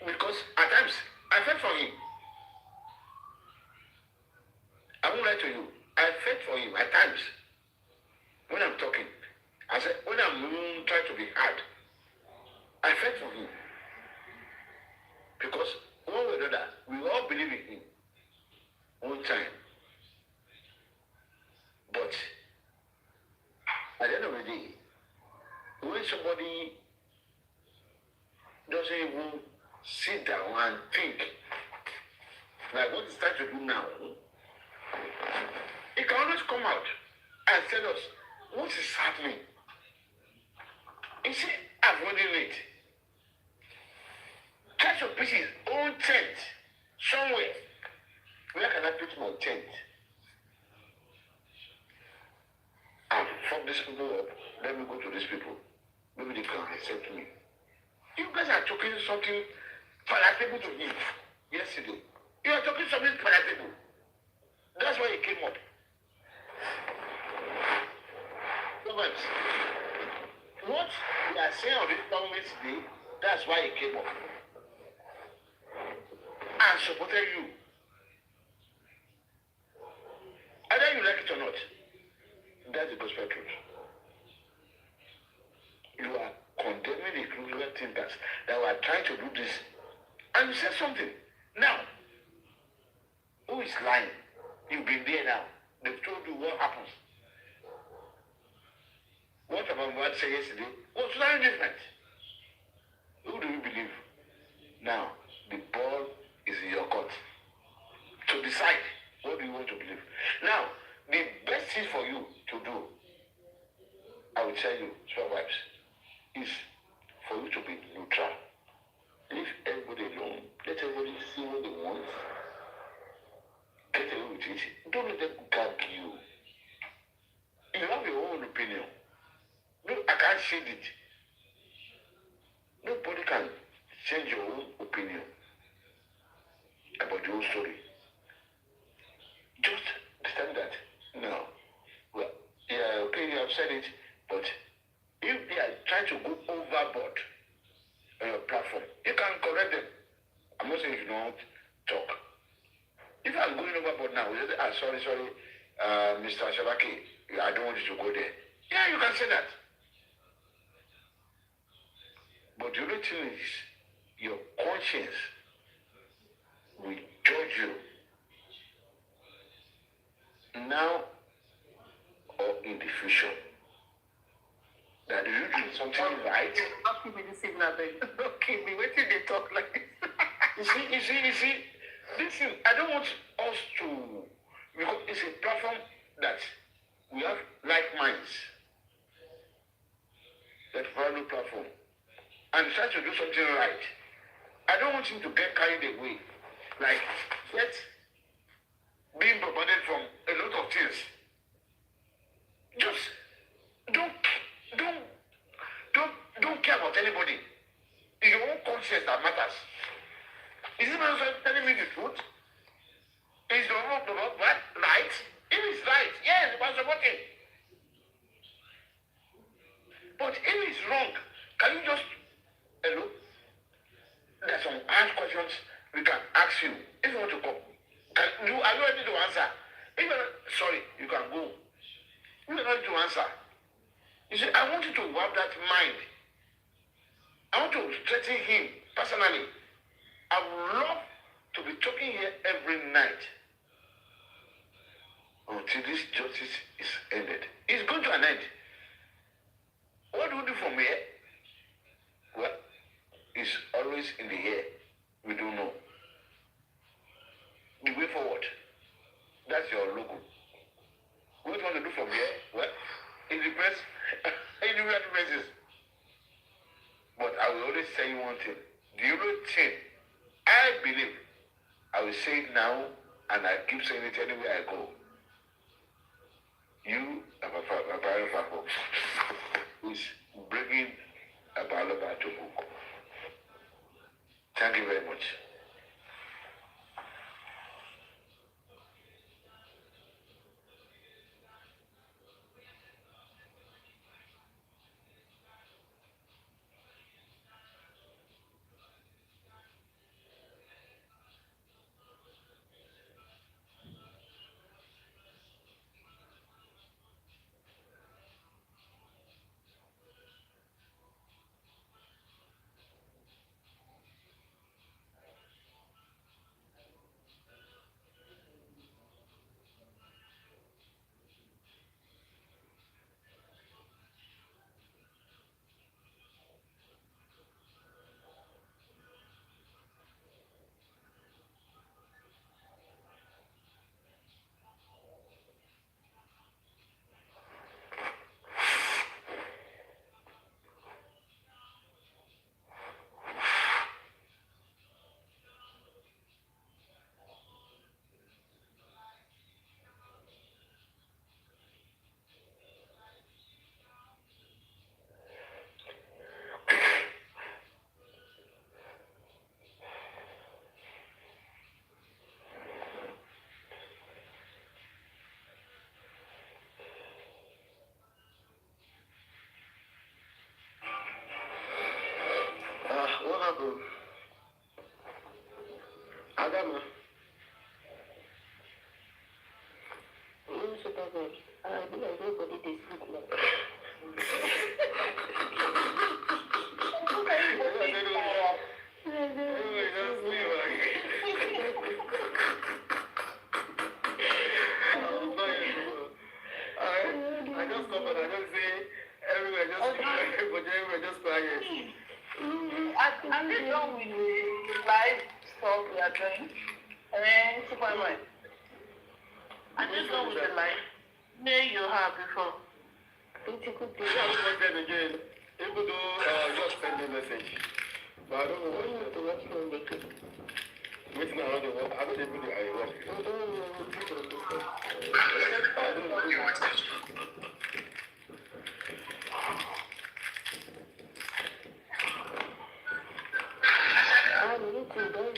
Because at times, I felt for him. I won't lie to you. I felt for him at times. When I'm talking, I said, when I'm trying to be hard, I felt for him. Because one way or another, we all believe in him one time. But at the end of the day, when somebody doesn't even sit down and think, like what he's trying to do now, he can always come out and tell us what is happening. He said, avoiding it. Catch your pieces, own tent, somewhere. Where can I put my tent? And from these people up, let me go to these people. Maybe they can accept me. You guys are talking something palatable to me yesterday. You are talking something palatable. That's why he came up. Sometimes, what we are saying on this government today, that's why he came up and supported you. Either you like it or not, that's the gospel truth. You are condemning the criminal thinkers that were trying to do this. And you said something. Now, who is lying? You've been there now. They've told you what happens. What about what said yesterday was very different. Who do you believe? Now, the ball is in your court. To decide what do you want to believe. Now, the best thing for you to do, I will tell you, Supervibes, is for you to be neutral. Leave everybody alone. Let everybody see what they want. Get away with it. Don't let them gag you. You have your own opinion. No, I can't change it. Nobody can change your own opinion about your own story. Just understand that. No. Well, yeah, okay, you have said it, but if they are trying to go overboard on your platform, you can correct them. I'm not saying you don't talk. If I'm going overboard now, you say, sorry, Mr. Shabaki, I don't want you to go there. Yeah, you can say that. But the only thing is, your conscience will judge you now or in the future. That you do something right. Not give me this signal, then. Okay, me wait till they talk like this. You see, listen, I don't want us to, because it's a platform that we have like minds. That value platform. And try to do something right. I don't want him to get carried away. Like, get being bombarded from a lot of things. Just don't care about anybody. It's your own conscience that matters. Is this man telling me the truth? Is the wrong about what? Right? If it's right, yes, you must support him. But if it's wrong, can you just hello? There's some hard questions we can ask you if you want to come. Are you ready to answer? If you're not, sorry, you can go. If you're not ready to answer, you see, I want you to have that mind. I want to strengthen him personally. I would love to be talking here every night until this justice is ended. It's going to an end. What do we do from here? Well, it's always in the air. We don't know. The way forward. That's your logo. What do you want to do from here? Well, it depends. In different places. But I will always say one thing. The only thing I believe, I will say it now, and I keep saying it anywhere I go. You, Aloba, is bringing Aloba to book. Thank you very much. phone. Adama. Supervibetv. I think everybody they sleep now. I just come and I just say everywhere just quiet. I'm just done with the live stuff we are doing. Superman. I'm just done with the live. There you have before. It's a good I haven't watched them again, even though just send me a message. But I don't know what to watch from the clip. Waiting around the world, I don't even know I watch it. I don't know.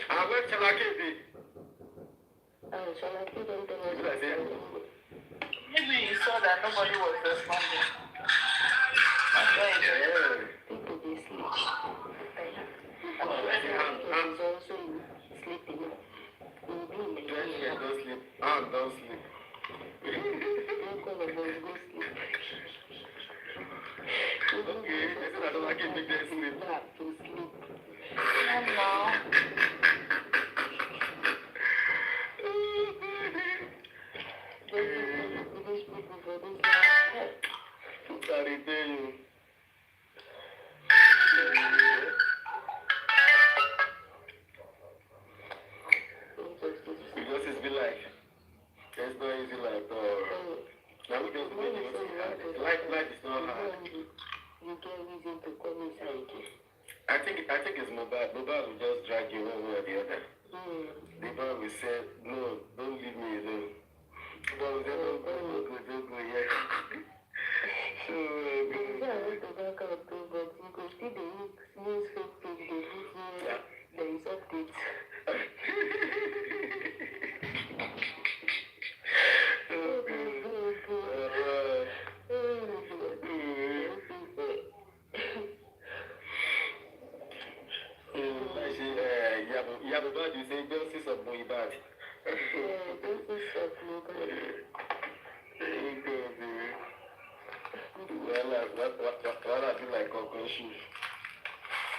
I went to Chalakebe. Maybe you saw that nobody was responding. That's why people they sleep. I'm also sleeping. don't sleep. Don't sleep. Okay, I don't like it big day sleep. To sleep. Sorry, tell you. Justice be like, it's not easy like, now we just make it hard. Life is not hard. You get reason to come inside. I think it's mobile. Mobile will just drag you one way or the other. The boy will say, no, don't leave me alone. The boy will say, don't go yet. So, I want to back out too, but you can see the news fake page, they put here, there is updates. Yabuba, you say justice of Moibad. Justice of Moibad. Well, what I do like conclusion.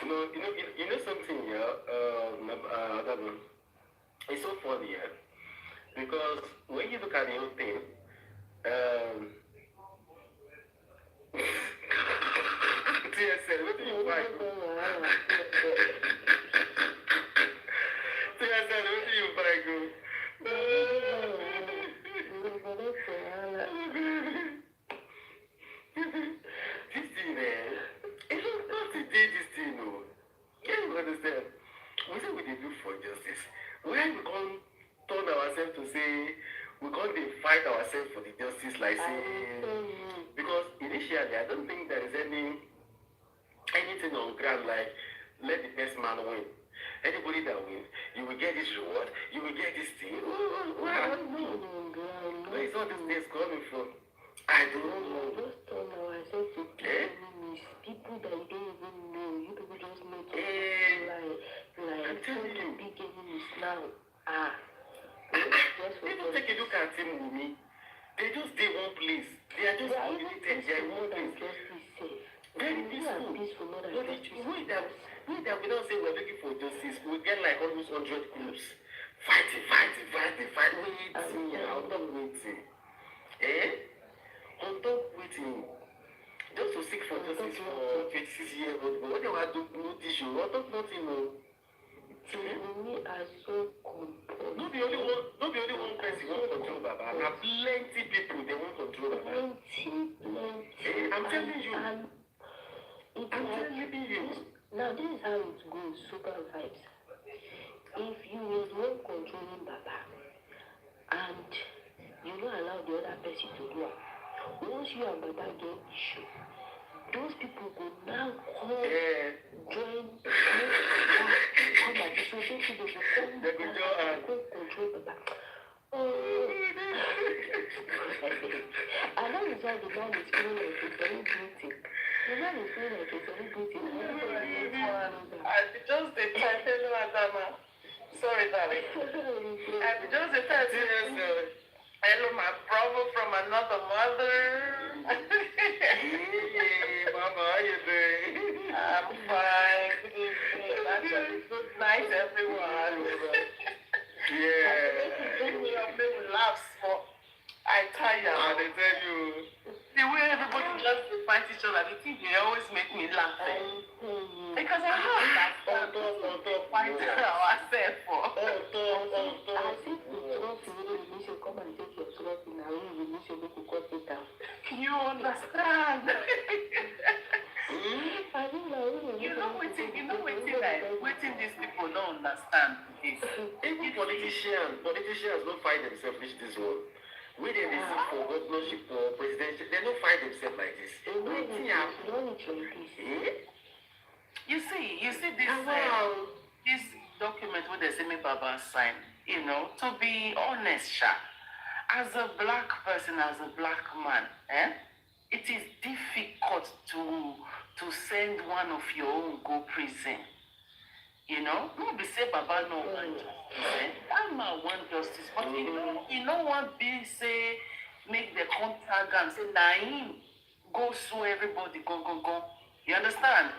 You know something here. It's so funny, yeah. Because when you look at the whole thing, TSL, what do you buy? TSL, what do you buy, go? This thing, man, it's not to do this thing, no. Can you understand? We say we did do for justice. Why we can't turn ourselves to say, we can't fight ourselves for the justice, like say, because initially, I don't think there is anything on ground like, let the best man win. Anybody that wins, you will get this reward, you will get this thing. Well, no. Where is all this days coming from? I don't know. Just turn ourselves to people that you don't even know. You people just know to like big enemies now. People take a look at him with me. They just stay one place. They are just unlimited. They are in one place. Very peaceful. But we that we don't say we're looking for justice. We get like almost 100 groups. Fighting. Waiting. On top waiting. On top waiting. Just to seek for justice for 26-year-old. But what they want to do, no tissue. On top nothing, no. We are so composed. Not the only one person who wants control Baba. There are plenty people they want control Baba. Plenty. I'm telling you. Now this is how it goes, Supervibetv. If you was one controlling Baba and you don't allow the other person to do it, once you and Baba get issue, those people will now come join come back. So those people will come back and control Baba. And that is why the man is feeling like a celebrity. The man is feeling like a celebrity. I just the time. Hello, Adama. Sorry, darling. I'm just the time. Hello, my brother from another mother. Hey, Mama, how you doing? I'm fine. Good evening. Actually, good night, everyone. Yeah. Make me laugh, but I tire. And they tell you. The way everybody just fight each other, they think they always make me laugh. Because I have that fight ourselves for. I think the trust you should come and take your trust in our room, you should go to cut it down. You understand? I think waiting these people don't understand this. Even politicians don't find themselves reach this world. We they seek for governorship or presidential, they don't find themselves like this. You see this this document where they say me Baba sign, you know, to be honest, as a black person, as a black man, it is difficult to send one of your own go prison. You know, no be say Baba no want justice. That man want justice, but you know what be say make the contact and say na him go sue everybody, go. You understand?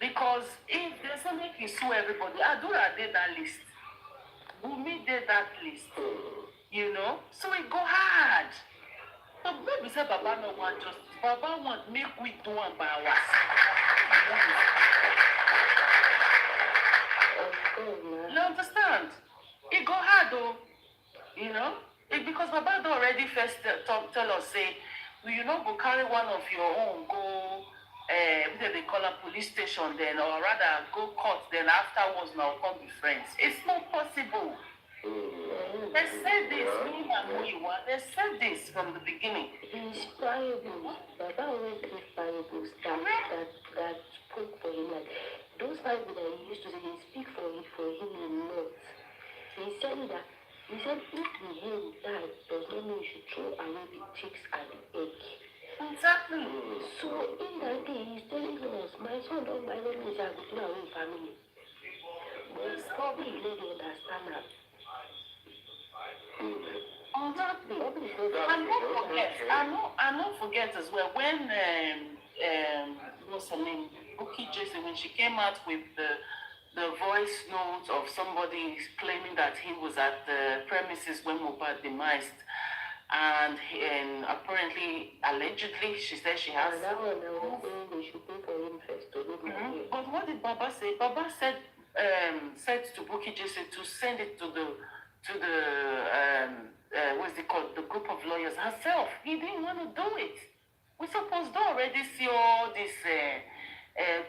Because if they say make you sue everybody, Adura did that list. Wumi did that list. You know? So it go hard. So maybe say Baba no want justice. Baba want make we do one by ourselves. You understand? It go hard though. You know? Because Baba already first tell us, say, you know, go carry one of your own, go, they call a police station then, or rather go court, then afterwards now come be friends. It's not possible. They said this, me and Muiwa, they said this from the beginning. Inspirable. Baba always gives parables that spoke for him. Like those parables that he used to say, they speak for him in notes. He said if the hen died, does not mean you should throw away the chicks and the egg. Exactly. So in that day, he's telling us, my son don't by no means I go throw away family. But probably he don't understand that. Exactly. I don't forget as well when what's her name, Buki Jesse, when she came out with the voice note of somebody claiming that he was at the premises when Mohbad demised, and apparently, allegedly, she said she has. They should pay for him first. But what did Baba say? Baba said to Buki Jesse to send it to the what's it called? The group of lawyers herself. He didn't want to do it. We supposed to already see all these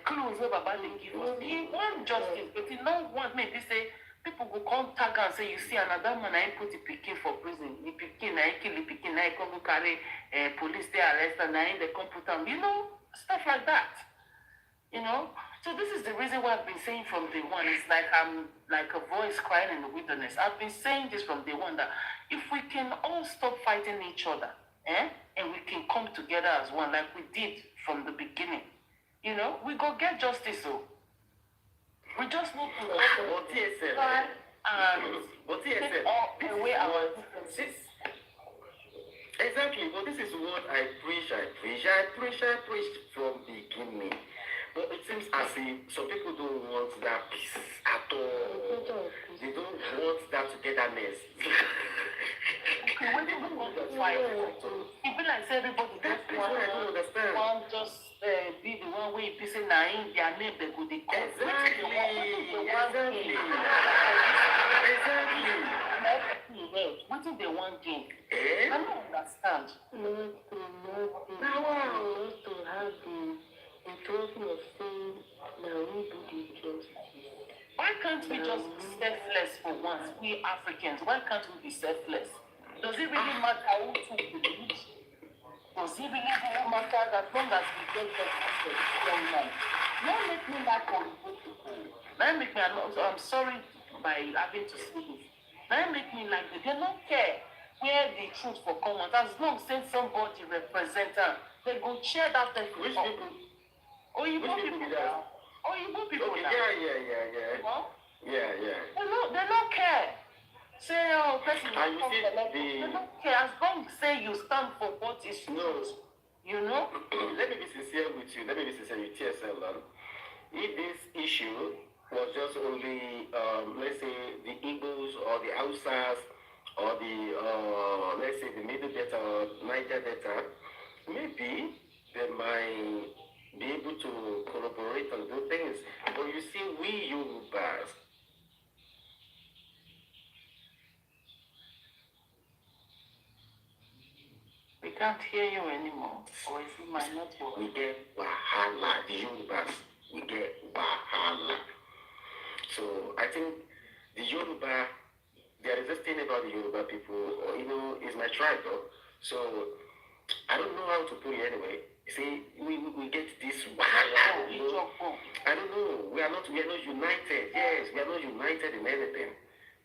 clues where Baba didn't give us. He want justice, but he don't want maybe say people go come tag and say, you see another man I put the pikin for prison. The pikin I kill the pikin I come carry police they arrest and I they come put them. You know, stuff like that. You know? So this is the reason why I've been saying from day one. It's like I'm like a voice crying in the wilderness. I've been saying this from day one that if we can all stop fighting each other, and we can come together as one like we did from the beginning, you know, we go get justice. So we just need to try and take all away our differences. Exactly, but this is what I preach from the beginning. But it seems as if some people don't want that peace at all. They don't want that togetherness. Okay, when people want to fight, it be like everybody just want just be the one way if say na in their name they go dey call. Exactly. What do they want gain? I don't understand. To have the trophy of saying, now we do the justice. Why can't we just be selfless for once, we Africans? Why can't we be selfless? Does it really matter who took the lead? Does it really matter as long as we get justice for this young man? Don't make me like I'm sorry by having to say this. Don't make me like this. They don't care where the truth for common. As long as somebody represent them, they go cheer that thing. Which people? Oh, you know people now. Oh, you know people Okay, now. yeah. Well, Yeah. they don't care. Say, oh, person And you come see, collect. They don't care. As long as say you stand for what is no. you know? Let me be sincere with you. Let me be sincere with TSL. If this issue was just only, let's say, the Igbos or the Hausas or the, let's say, the Middle Delta or Niger Delta, maybe they might be able to collaborate and do things. But you see, we Yorubas, We can't hear you anymore. Or is it my network? we get wahala. The Yorubas, we get wahala. So I think the Yoruba, there is this thing about the Yoruba people, is my tribe though. So I don't know how to put it anyway. See, we get this wahala. I don't know. We are not united. Yes, we are not united in anything.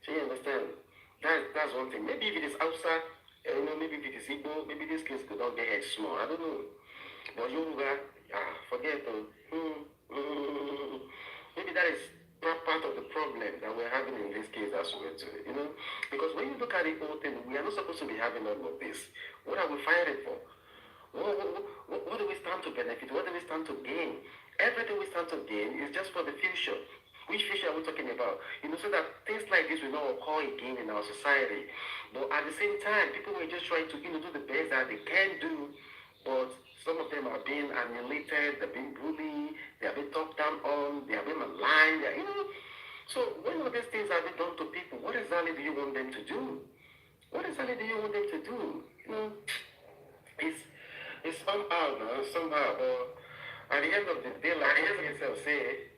So you understand? That's one thing. Maybe if it is outside, maybe if it is Igbo, maybe this case could not get small. I don't know. But Yoruba, forget maybe that is part of the problem that we're having in this case as well too. Because when you look at the whole thing, we are not supposed to be having all of this. What are we fighting for? What do we stand to benefit? What do we stand to gain? Everything we stand to gain is just for the future. Which future are we talking about? So that things like this will not occur again in our society. But at the same time, people were just trying to do the best that they can do. But some of them are being annihilated, they're being bullied, they are being talked down on, they are being maligned. So when all these things are being done to people, what exactly do you want them to do? What exactly do you want them to do? It's somehow, but at the end of the day, like you yourself say,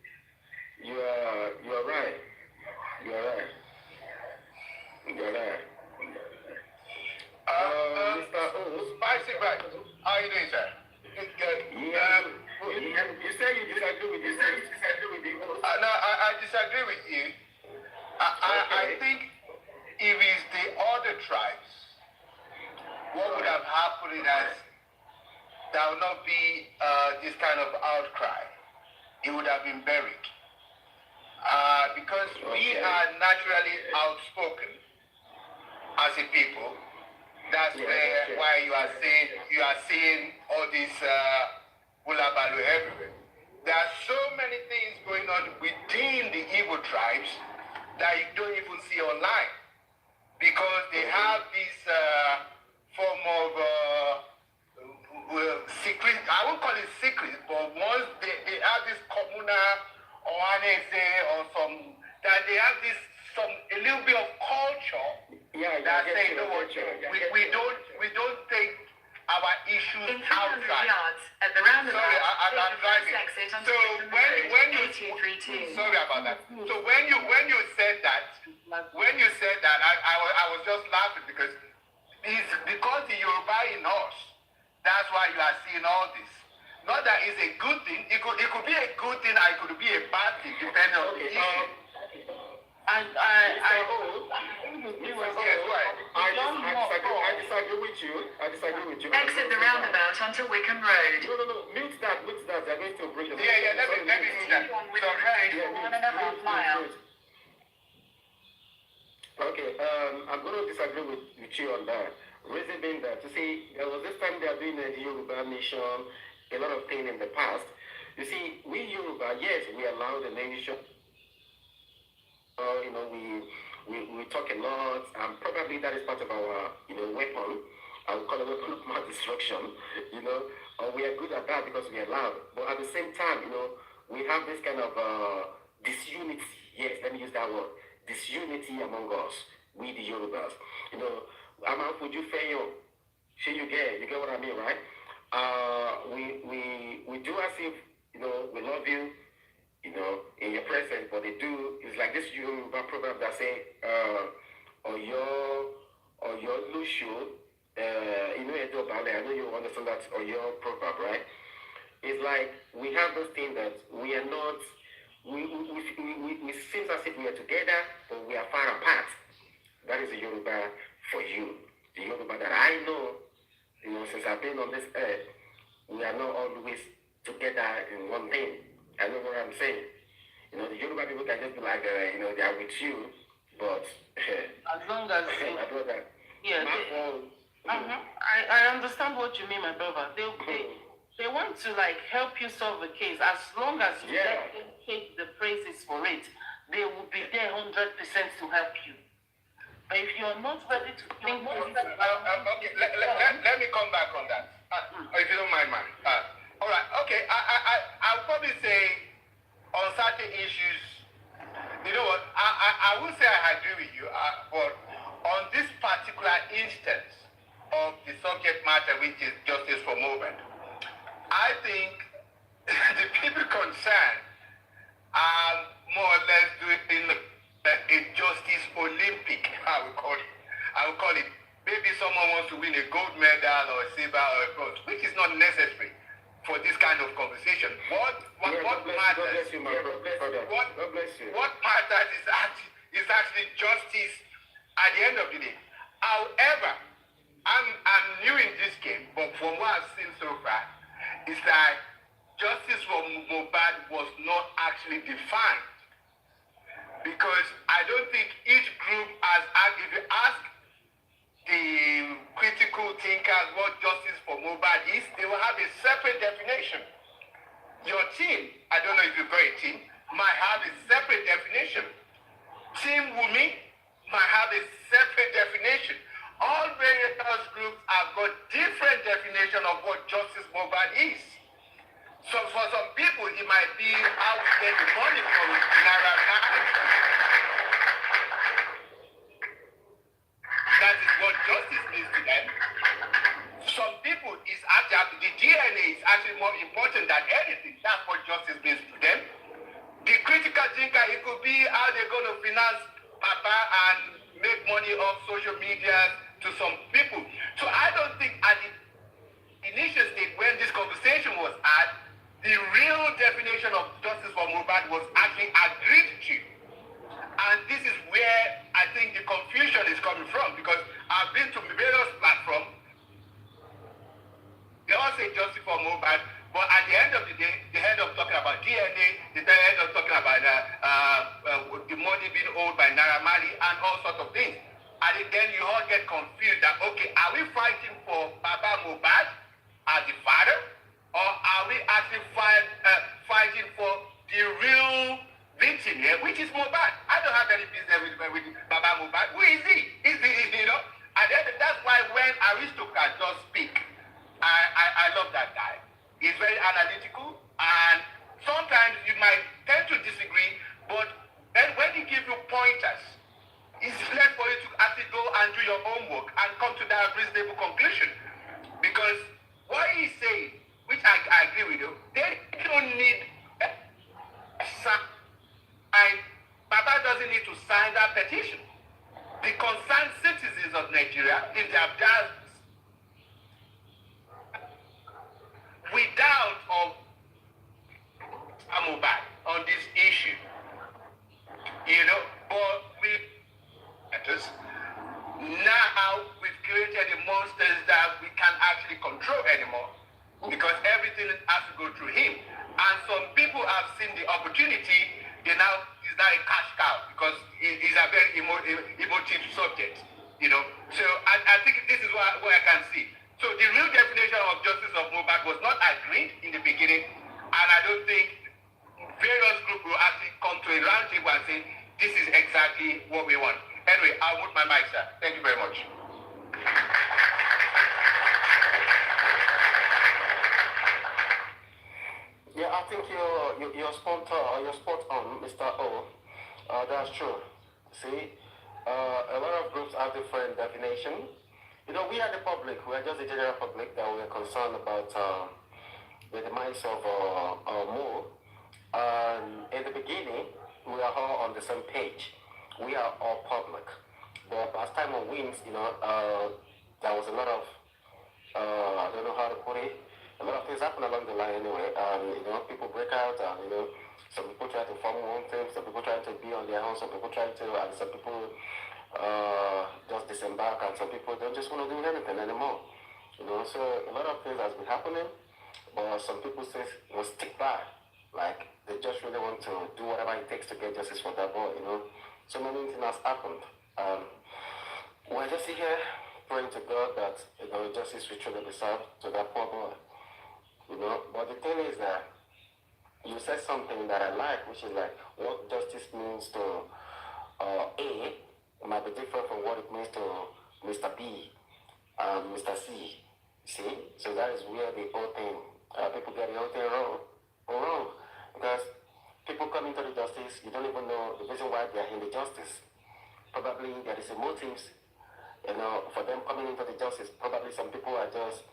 you are right. You are right. Mr. O. Spicy Bright, how are you doing, sir? Good. You say you disagree with this. No, I disagree with you. I think if it's the other tribes, what would have happened is there would not be this kind of outcry. It would have been buried. Because we are naturally outspoken as a people. That's why you are seeing all this hulabaloo everywhere. There are so many things going on within the Igbo tribes that you don't even see online, because they have this form of secret. I won't call it secret, but once they have this communal or some that they have a little bit of culture. That say, we don't take our issues outside. Yards at the roundabout. Sorry, I'm driving. So when you sorry about that. So when you said that, I was just laughing because it's because the Yoruba in us. That's why you are seeing all this. Not that it's a good thing. It could be a good thing, or it could be a bad thing, depending on the issue. I disagree with you. Exit the roundabout onto Wickham Road. No. Mute that. They're going to bring them. Yeah. Let me do that. On Wickham Road for 1.5 miles. Okay. I'm going to disagree with you on that. Reason being that, you see, there was this time they are doing the Yoruba nation, a lot of things in the past. You see, we Yoruba, yes, we allow the nation. We talk a lot, and probably that is part of our, weapon. I would call it a weapon of mass destruction, we are good at that because we are loud. But at the same time, we have this kind of disunity. Yes, let me use that word. Disunity among us, we the Yorubas. Would you fail? Sure, you get what I mean, right? We do as if, we love you, in your presence, but they do. It's like this Yoruba proverb that say, Oyo Lushu, I know you understand that Oyo proverb, right? It's like we have this thing that we are not, we seem as if we are together, but we are far apart. That is the Yoruba for you. The Yoruba that I know, since I've been on this earth, we are not always together in one thing. I know what I'm saying. just be like, they are with you, but As long as my brother, yeah, I understand what you mean, my brother. They want to like help you solve a case. As long as you let them take the praises for it, they will be there 100% to help you. But if you're not ready to think, okay, let me come back on that. If you don't mind, man. All right. Okay. I'll probably say on certain issues, you know what? I will say I agree with you, but on this particular instance of the subject matter, which is justice for movement, I think the people concerned are more or less doing a justice Olympic, I will call it. Maybe someone wants to win a gold medal or a silver or a bronze, which is not necessary for this kind of conversation. What matters is actually justice at the end of the day. However, I'm new in this game, but from what I've seen so far, is that justice for Mohbad was not actually defined. Because I don't think each group has, if you ask the critical thinkers what justice for Mohbad is, they will have a separate definition. Your team, I don't know if you've got a team, might have a separate definition. Team Wumi might have a separate definition. All various groups have got different definition of what justice Mohbad is. So for some people, it might be how to get the money from Naira Marley. That is what justice means to them. Some people, is actually, the DNA is actually more important than anything. That's what justice means to them. The critical thinker, it could be how they're going to finance Papa and make money off social media to some people. So I don't think at the initial stage when this conversation was had, the real definition of justice for Mohbad was actually agreed to. And this is where I think the confusion is coming from, because I've been to various platforms. They all say justice for Mohbad, but at the end of the day, they end up talking about DNA, they end up talking about the money being owed by Naira Marley and all sorts of things. And then you all get confused that, okay, are we fighting for Baba Mohbad as the father? Or are we actually fighting for the real victim here, which is Mohbad? I don't have any business with Baba Mohbad. Who is he? And that's why when Aristocrat does speak, I love that guy. He's very analytical, and sometimes you might tend to disagree, but then when he gives you pointers, it's left for you to actually go and do your homework and come to that reasonable conclusion. Because what he's saying, which I agree with you, they don't need a sign. Baba doesn't need to sign that petition. The concerned citizens of Nigeria, if they have doubts, without of Mohbad on this issue, but now we've created the monsters that we can't actually control anymore, because everything has to go through him. And some people have seen the opportunity, he's now a cash cow, because he's a very emotive subject, So I think this is what I can see. So the real definition of justice of Mohbad was not agreed in the beginning, and I don't think various groups will actually come to a round table and say, this is exactly what we want. Anyway, I'll mute my mic, sir. Thank you very much. Yeah, I think you're spot on, Mr. O. That's true. See, a lot of groups have different definition. We are the public. We are just the general public that we are concerned about the demise of Mo. And in the beginning, we are all on the same page. We are all public. But as time wins, there was a lot of, I don't know how to put it, a lot of things happen along the line anyway. People break out and, some people try to form one thing, some people try to be on their own, some people try to, and some people just disembark, and some people don't just want to do anything anymore. So a lot of things has been happening, but some people say, stick by. Like, they just really want to do whatever it takes to get justice for that boy, you know. So many things has happened. We're just here praying to God that, you know, justice will truly be served to that poor boy, you know. But the thing is that you said something that I like, which is like what justice means to A might be different from what it means to Mr. B and Mr. C. See? So that is where the whole thing, people get the whole thing wrong. Because people come into the justice, you don't even know the reason why they are in the justice. Probably there is a motives, you know, for them coming into the justice. Probably some people are just,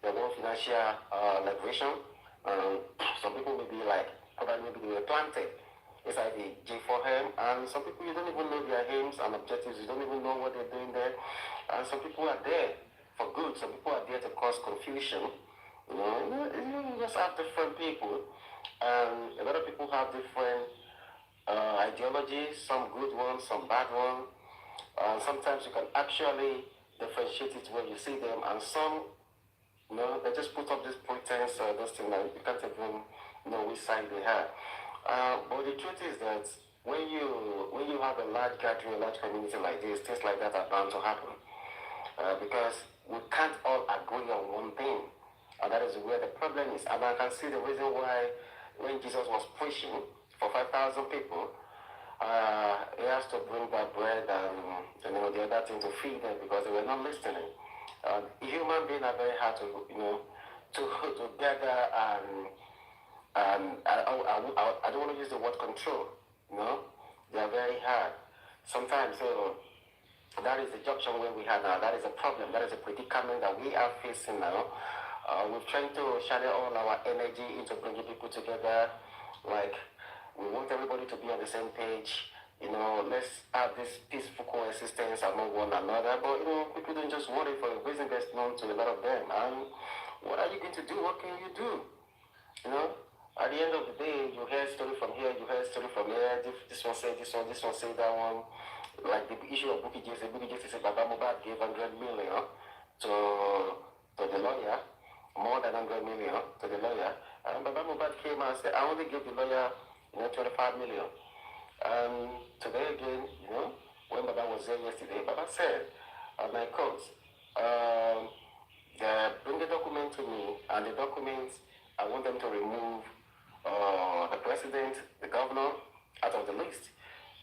they want financial liberation. Some people may be like, probably maybe they were planted inside the J4M, and some people you don't even know their aims and objectives, you don't even know what they're doing there. And some people are there for good, some people are there to cause confusion. You just have different people, and a lot of people have different ideologies, some good ones, some bad ones. Sometimes you can actually differentiate it when you see them, and some, you know, they just put up this pretense or this thing that you can't even know which side they have. But the truth is that when you have a large gathering, a large community like this, things like that are bound to happen. Because we can't all agree on one thing. And that is where the problem is. And I can see the reason why when Jesus was preaching for 5,000 people, he has to bring that bread and, you know, the other thing to feed them because they were not listening. Human beings are very hard to, you know, to gather and I don't want to use the word control, you know. They are very hard. Sometimes, so that is the junction where we have now. That is a problem. That is a predicament that we are facing now. We're trying to channel all our energy into bringing people together. Like, we want everybody to be on the same page. You know, let's have this peaceful coexistence among one another. But, you know, people don't just want it for a reason best known to a lot of them. And what are you going to do? What can you do? You know? At the end of the day, you hear a story from here, you hear a story from here, this one say this one say that one. Like the issue of Bukky Jesse said Baba Mohbad gave 100 million to the lawyer, more than 100 million to the lawyer. And Baba Mohbad came and said, I only give the lawyer, you know, 25 million. And today again, you know, when Baba was there yesterday, Baba said, and I quote, bring the document to me, and the documents, I want them to remove the president, the governor, out of the list.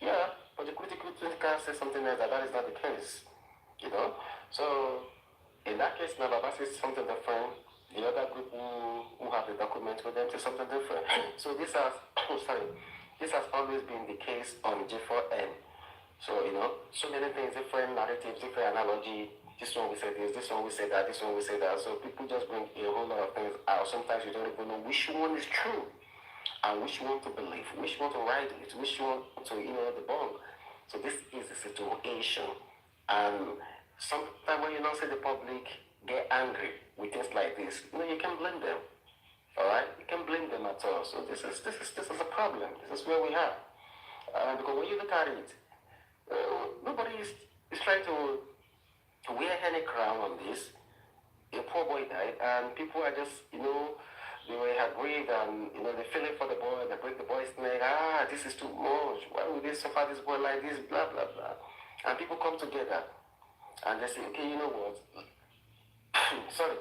Yeah, but the critical thinker says something else that is not the case. You know? So, in that case, now Baba says something different. The other group who have the document with them say something different. So this has, this has always been the case on J4M. So, you know, so many things, different narratives, different analogy. This one we say this one we say that, this one we say that. So people just bring a whole lot of things out. Sometimes you don't even know which one is true and which one to believe, which one to ride it, which one to, you know, debunk. So this is the situation. And sometimes when you not see the public get angry with things like this, you know, you can blame them. Alright? You can blame them at all. So this is a problem. This is where we are. Because when you look at it, nobody is trying to wear any crown on this. A poor boy died, and people are just, you know, they were aggrieved, and, you know, they feel it for the boy, they break the boy's neck. This is too much. Why would they suffer this boy like this? Blah, blah, blah. And people come together, and they say, okay, you know what? Sorry.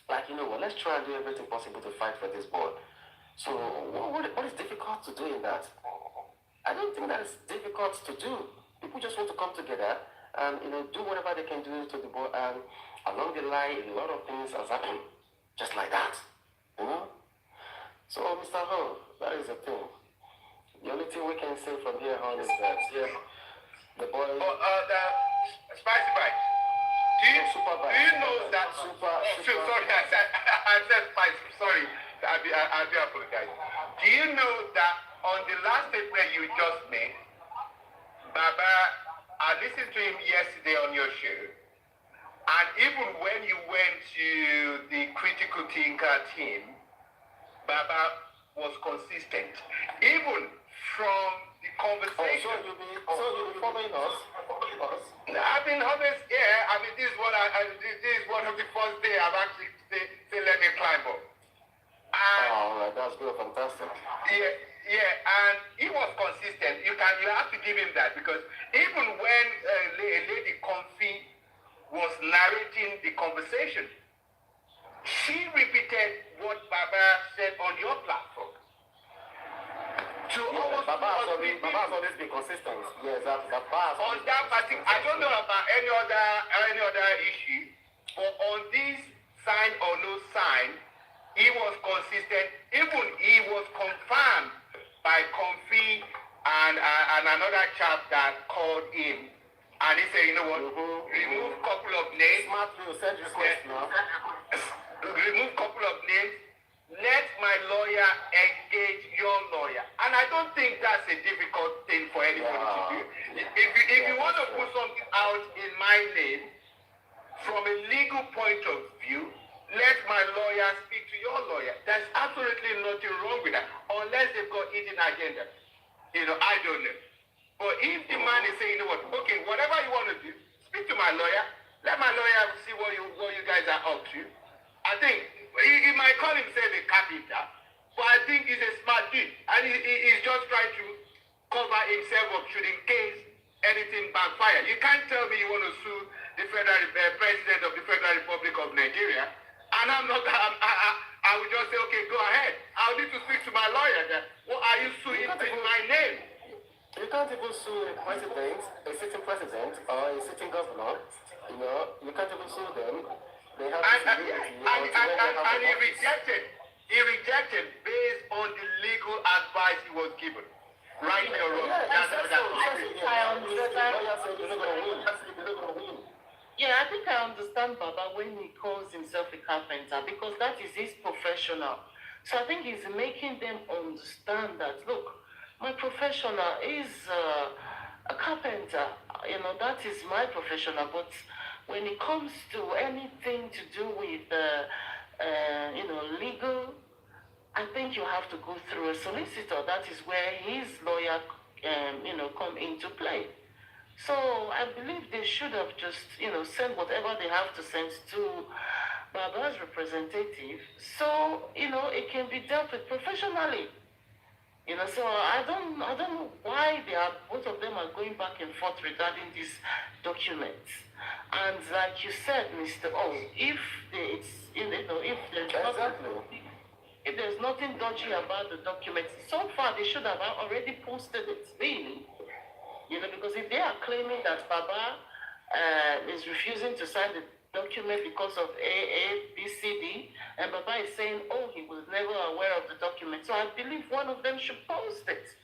Like, you know what? Let's try and do everything possible to fight for this boy. So, what is difficult to do in that? I don't think that is difficult to do. People just want to come together and, you know, do whatever they can do to the boy. And along the line, a lot of things has happened just like that, you know. So, Mr. Ho, that is the thing. The only thing we can say from here on is that, yeah, the boy. The spicy bite. Do you know that? Sorry, I said spicy. Sorry, I do apologize. Do you know that on the last statement you just made, Baba, I listened to him yesterday on your show, and even when you went to the critical thinker team, Baba was consistent. Even from the conversation. So you'll be following us? I've been honest, yeah. I mean, this is one of the first day I've actually said let me climb up. And all right, that's good, fantastic. yeah, and he was consistent. You have to give him that, because even when Lady Comfy was narrating the conversation, she repeated what Baba said on your platform. Baba has always been consistent. Yes, Baba on that particular, I don't know about any other issue, but on this sign or no sign, he was consistent. Even he was confirmed by Comfy and another chap that called him, and he said, you know what, remove couple of names. Smart you send request now. Remove couple of names. Let my lawyer engage your lawyer. And I don't think that's a difficult thing for anybody to do. If you want to put something out in my name, from a legal point of view, let my lawyer speak to your lawyer. There's absolutely nothing wrong with that, unless they've got hidden agenda. I don't know. But if the man is saying, you know what, okay, whatever you want to do, speak to my lawyer. Let my lawyer see what you guys are up to. I think he might call himself a carpenter, but I think he's a smart dude, and he's just trying to cover himself up should in case anything backfire. You can't tell me you want to sue the federal president of the Federal Republic of Nigeria, and I'm not. I will just say, okay, go ahead. I'll need to speak to my lawyer. Then. What are you suing in my name? You can't even sue a president, a sitting president, or a sitting governor. You can't even sue them. They have and he rejected based on the legal advice he was given. Right or wrong. Yeah, I think I understand Baba when he calls himself a carpenter, because that is his professional. So I think he's making them understand that, look, my professional is a carpenter. That is my professional. But when it comes to anything to do with, legal, I think you have to go through a solicitor. That is where his lawyer, come into play. So I believe they should have just, sent whatever they have to send to Baba's representative, so it can be dealt with professionally. So I don't know why both of them are going back and forth regarding these documents. And like you said, Mr. O, if there's nothing dodgy about the documents, so far they should have already posted it, really. Because if they are claiming that Baba is refusing to sign the document because of A, B, C, D, and Baba is saying, oh, he was never aware of the document. So I believe one of them should post it,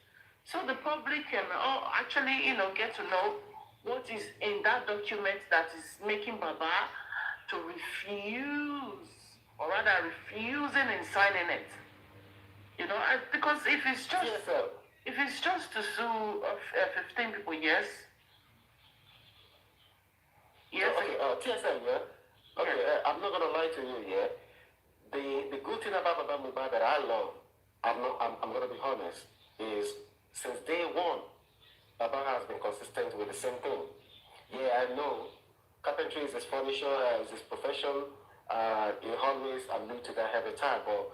so the public can actually, get to know what is in that document that is making Baba to refuse, or rather refusing in signing it. Because if it's just to sue 15 people, yes. Yes. Okay, TSM, yeah? Okay, I'm not gonna lie to you, yeah? The good thing about Baba Mubad that I love, I'm gonna be honest, is since day one, Baba has been consistent with the same thing. Yeah, I know carpentry is his furniture, is his profession, he always allude to that every time, but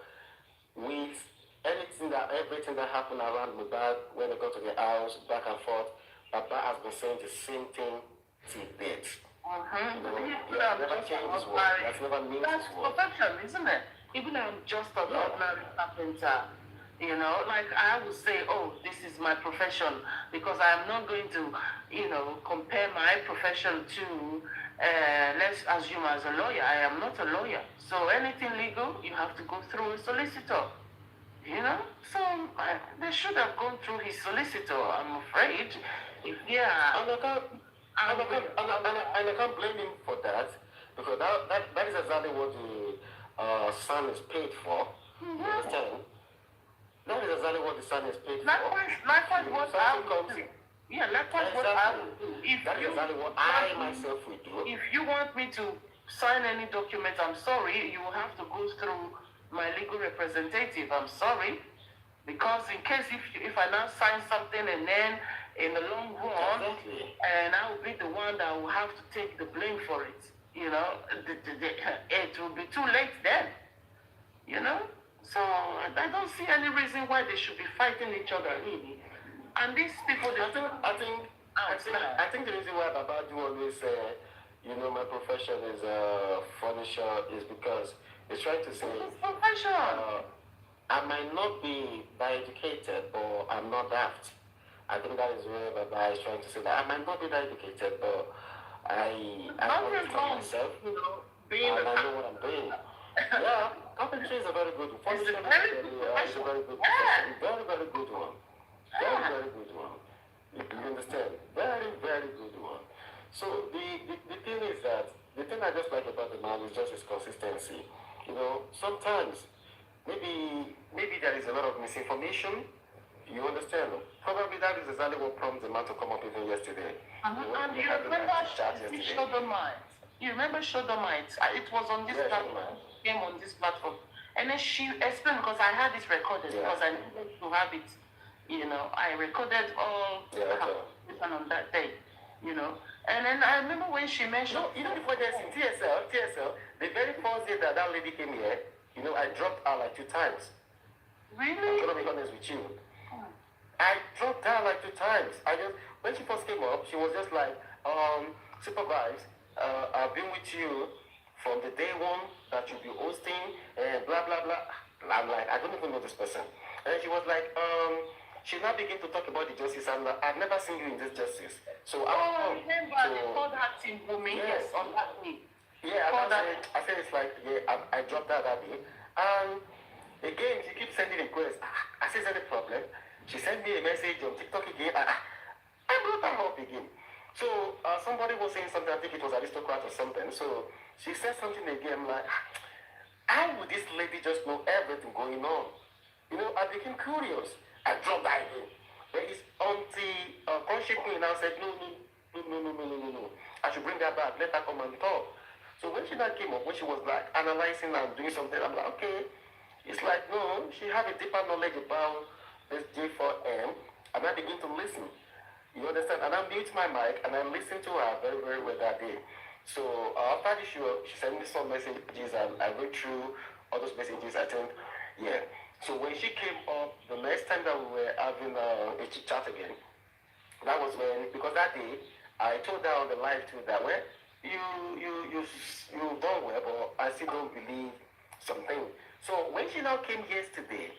with everything that happened around Mubad, when they go to the house, back and forth, Baba has been saying the same thing till date. That's perfection, isn't it? Even I'm just an ordinary carpenter, like I would say, oh, this is my profession, because I am not going to, compare my profession to, let's assume as a lawyer. I am not a lawyer. So anything legal, you have to go through a solicitor, So they should have gone through his solicitor, I'm afraid. And I can't blame him for that, because that is exactly what the son is paid for. You understand? That is exactly what the son is paid for. Likewise what I would do. Yeah, likewise what I would do. That is exactly what I myself would do. If you want me to sign any document, I'm sorry, you will have to go through my legal representative. I'm sorry. Because in case if I now sign something and then in the long run, and I will be the one that will have to take the blame for it, it will be too late then, So I don't see any reason why they should be fighting each other, really. And these people, they I think the reason why Baba do always say, you know, my profession is furniture is because he's trying to say, I might not be that educated, but I'm not daft. I think that is where Baba is trying to say that I might not be that educated, but I understand myself, you know, and I know what I'm doing. Yeah, carpentry is a very good one. Furniture is a very good profession. Very, very good one. Very, very good one. You understand? Very, very good one. So the thing is that the thing I just like about the man is just his consistency. You know, sometimes maybe there is a lot of misinformation. You understand? Probably that is exactly what prompted the man to come up even yesterday. And you remember Shodomite? You remember Shodomite? It was on this platform. Came on this platform. And then she explained, because I had it recorded, because I needed to have it, you know, I recorded all on that day, you know. And then I remember when she mentioned, you know, before this in TSL, the very first day that lady came here, you know, I dropped her like 2 times. Really? I'm gonna be honest with you. I dropped her like 2 times. When she first came up, she was just like, Supervibetv, I've been with you from the day one that you'll be hosting and blah blah blah. I'm like, I don't even know this person. And she was like, she now began to talk about the justice, and I've never seen you in this justice. So I remember they called her Team Bumi, yes, on that day. Yeah, I said it's like, I dropped that day. And again, she keeps sending requests. I said, is there any problem? She sent me a message on TikTok again. I brought her up again. So somebody was saying something, I think it was aristocrat or something. So she said something again. I'm like, how would this lady just know everything going on? You know, I became curious. I dropped that again. But it's until Conscious Queen now said, no. I should bring her back, let her come and talk. So when she now came up, when she was like analyzing and doing something, I'm like, okay. It's like, no, she had a deeper knowledge about this J4M, and I begin to listen. You understand? And I mute my mic and I listened to her very, very well that day. So after the show, she sent me some messages and I went through all those messages. I think, yeah. So when she came up, the next time that we were having a chit chat again, that was when, because that day I told her on the live too that you've done well, but I still don't believe something. So when she now came yesterday,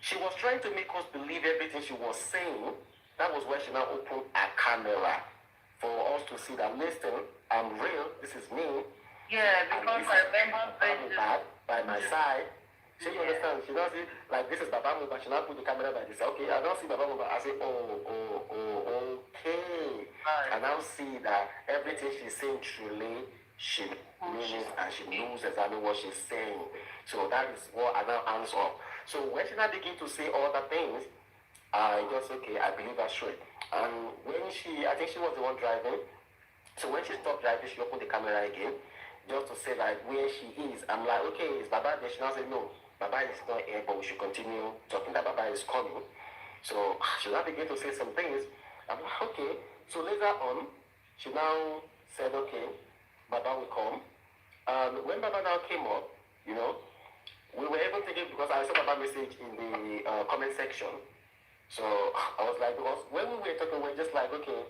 she was trying to make us believe everything she was saying. That was when she now opened a camera for us to see that, listen, I'm real, this is me. Yeah, because I remember by my side. So you understand, she does it like this is Baba Muba, she now put the camera by this. Okay, I don't see Baba Muba. I say, okay. Right. I now see that everything she's saying truly, she means and she knows exactly what she's saying. So that is what I now answer. So when she now begin to say other things, I just, okay, I believe her straight. And when I think she was the one driving. So when she stopped driving, she opened the camera again, just to say like where she is. I'm like, okay, is Baba there? She now said, no, Baba is not here, but we should continue talking that Baba is coming. So she now began to say some things. I'm like, okay. So later on, she now said, okay, Baba will come. And when Baba now came up, you know, we were even thinking, because I saw Baba message in the comment section. So I was like, because when we were talking, we were just like, okay,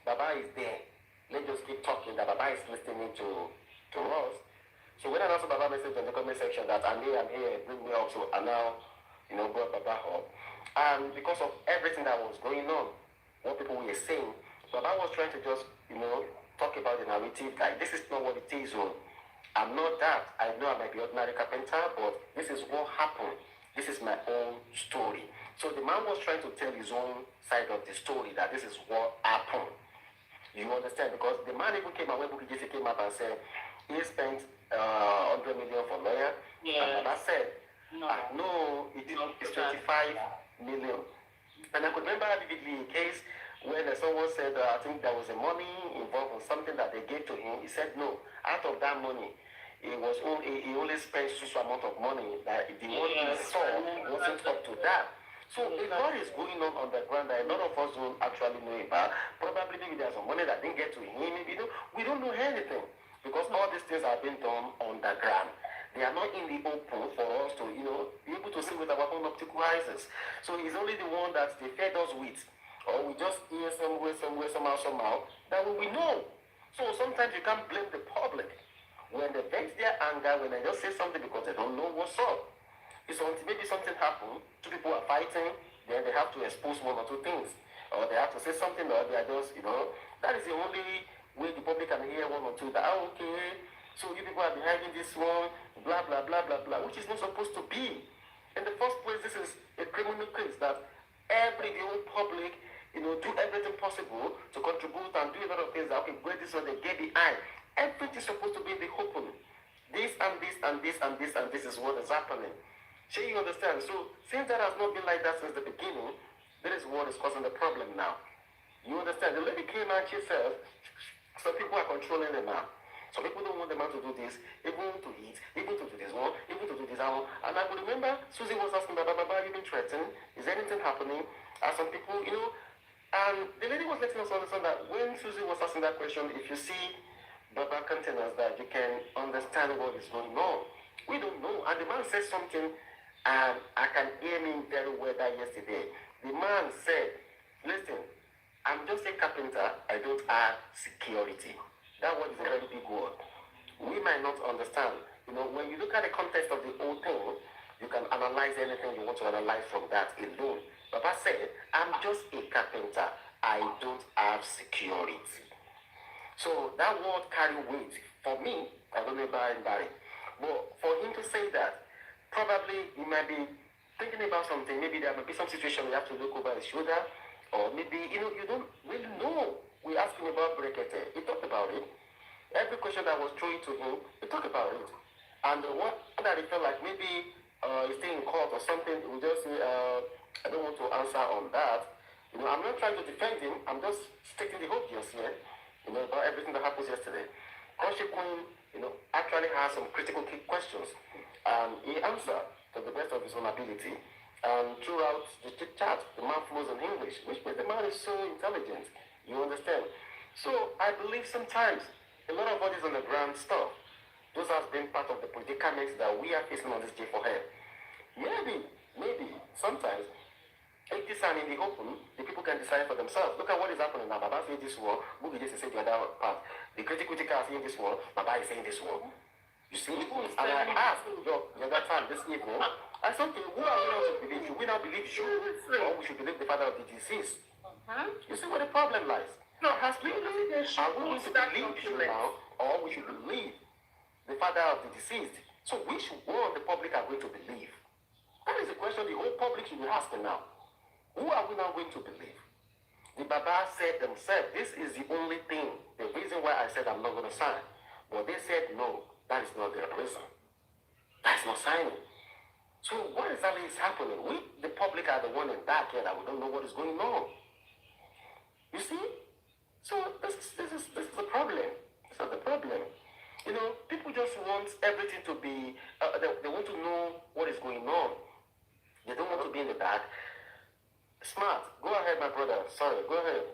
Baba is there. Let's just keep talking that Baba is listening to us. So when I saw Baba message in the comment section that I'm here, bring me up. So I now, you know, brought Baba up. And because of everything that was going on, what people were saying, Baba was trying to just, you know, talk about the narrative that this is not what it is. I'm not that. I know I might be ordinary carpenter, but this is what happened. This is my own story. So the man was trying to tell his own side of the story that this is what happened. You understand? Because the man even came out when Bukky Jesse came up and said he spent 100 million for lawyer. Yeah. And Baba said, no, it's 25 million. And I could remember vividly a case when someone said, I think there was a money involved in something that they gave to him. He said, no, out of that money, he only spent such amount of money that the one he saw wasn't up to that. So a lot is going on the ground that a lot of us don't actually know about. Probably maybe there's some money that didn't get to him. Maybe we don't know anything because all these things have been done on the ground. They are not in the open for us to, be able to see with our own optical eyes. So he's only the one that they fed us with, or we just hear somewhere, somehow, that we know. So sometimes you can't blame the public when they vent their anger, when they just say something because they don't know what's up. It's until maybe something happened, two people are fighting, then they have to expose one or two things, or they have to say something, or they are just, that is the only way the public can hear one or two, that, okay, so you people are behind this one, blah, blah, blah, blah, blah, which is not supposed to be. In the first place, this is a criminal case that the whole public, do everything possible to contribute and do a lot of things that, okay, where this one, they get behind. Everything is supposed to be in the open. This and this and this and this and this is what is happening. So you understand? So since that has not been like that since the beginning, that is what is causing the problem now. You understand? The lady came out, she said, some people are controlling the man. Some people don't want the man to do this, even to eat, even to do this one, even to do this one. And I could remember Susie was asking, Baba, you've been threatened. Is anything happening? And some people, and the lady was letting us understand that when Susie was asking that question, if you see Baba containers, that you can understand what is going on. We don't know. And the man said something, and I can hear him very well that yesterday. The man said, listen, I'm just a carpenter, I don't have security. That word is a very big word. We might not understand. When you look at the context of the whole thing, you can analyze anything you want to analyze from that alone. Papa said, I'm just a carpenter, I don't have security. So that word carry weight. For me, I don't know about anybody, but for him to say that, probably he might be thinking about something. Maybe there might be some situation we have to look over his shoulder, or maybe, you don't really know. We asked him about Brekete. He talked about it. Every question that was thrown to him, he talked about it. And the one that he felt like maybe he's staying in court or something, he just say, I don't want to answer on that. I'm not trying to defend him. I'm just stating the obvious here, about everything that happened yesterday. Koshi Queen, actually has some critical key questions. And he answered to the best of his own ability. And throughout the chat, the man flows in English, which means the man is so intelligent. You understand? So I believe sometimes a lot of what is on the ground stuff, those have been part of the predicaments that we are facing on this J4head. Maybe, sometimes, if this are in the open, the people can decide for themselves. Look at what is happening now. Baba saying this one, Boogie just say the other part. The critical are saying this one, Baba is saying this one. You see? And I asked the other time this evening, I said, who are we not to believe? Should we not believe you? Or we should believe the father of the deceased? You see where the problem lies? No, are we going to believe you now, or we should believe the father of the deceased? So which one the public are going to believe? That is the question the whole public should be asking now. Who are we now going to believe? The Baba said themselves, this is the only thing, the reason why I said I'm not going to sign. But they said, no, that is not the reason. That's not signing. So what exactly is happening? We, the public, are the one in dark here that we don't know what is going on. You see? So this is the problem. This is the problem. People just want everything to be, they want to know what is going on. They don't want to be in the dark. Smart. Go ahead, my brother. Sorry, go ahead.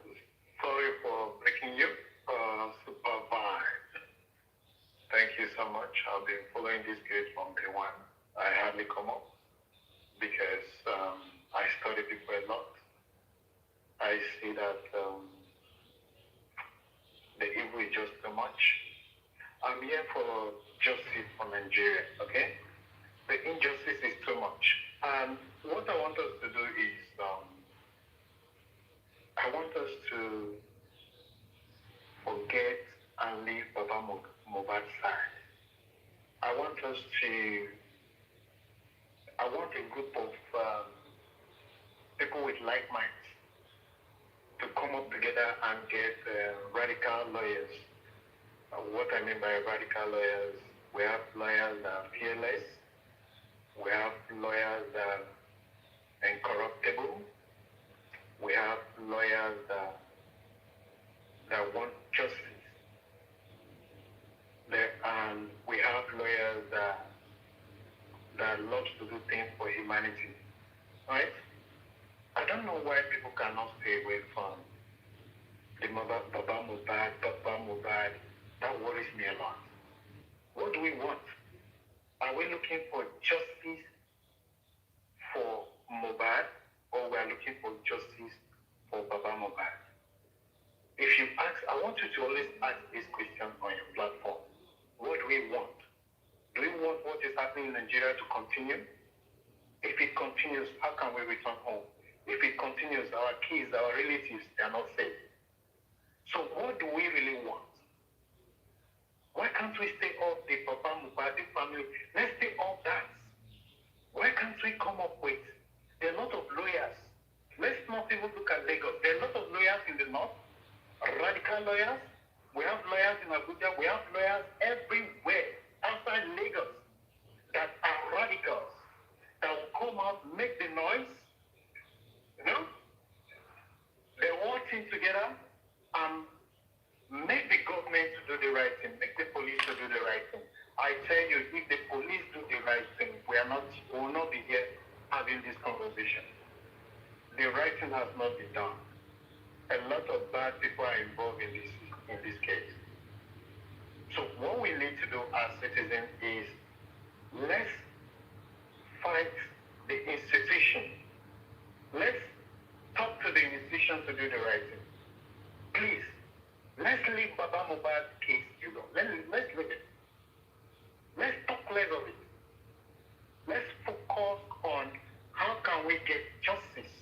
Sorry for breaking you. Supervibetv. Thank you so much. I've been following this case from day one. I hardly come up because I study people a lot. I see that the evil is just too much. I'm here for justice for Nigeria, okay? The injustice is too much. And what I want us to do is, I want us to forget and leave Baba Mohbad's side. I want a group of people with like minds to come up together and get radical lawyers. What I mean by radical lawyers, we have lawyers that are fearless, we have lawyers that are incorruptible, we have lawyers that want justice, and we have lawyers that loves to do things for humanity, right? I don't know why people cannot stay away from the Baba Mohbad. That worries me a lot. What do we want? Are we looking for justice for Mohbad, or we are looking for justice for Baba Mohbad? If you ask, I want you to always ask this question on your platform. What do we want? Do we want what is happening in Nigeria to continue? If it continues, how can we return home? If it continues, our kids, our relatives, they are not safe. So what do we really want? Why can't we stay off the Papa Mohbad, the family? Let's stay off that. Why can't we come up with, there are a lot of lawyers. Let's not even look at Lagos. There are a lot of lawyers in the north, radical lawyers. We have lawyers in Abuja. We have lawyers everywhere outside Lagos that are radicals, that will come out, make the noise. You know? They all team together and make the government to do the right thing, make the police to do the right thing. I tell you, if the police do the right thing, we will not be here having this conversation. The right thing has not been done. A lot of bad people are involved in this case. So what we need to do as citizens is let's fight the institution. Let's talk to the institution to do the right thing. Please, let's leave Baba Mohbad's case, let's leave it. Let's talk less of it. Let's focus on how can we get justice.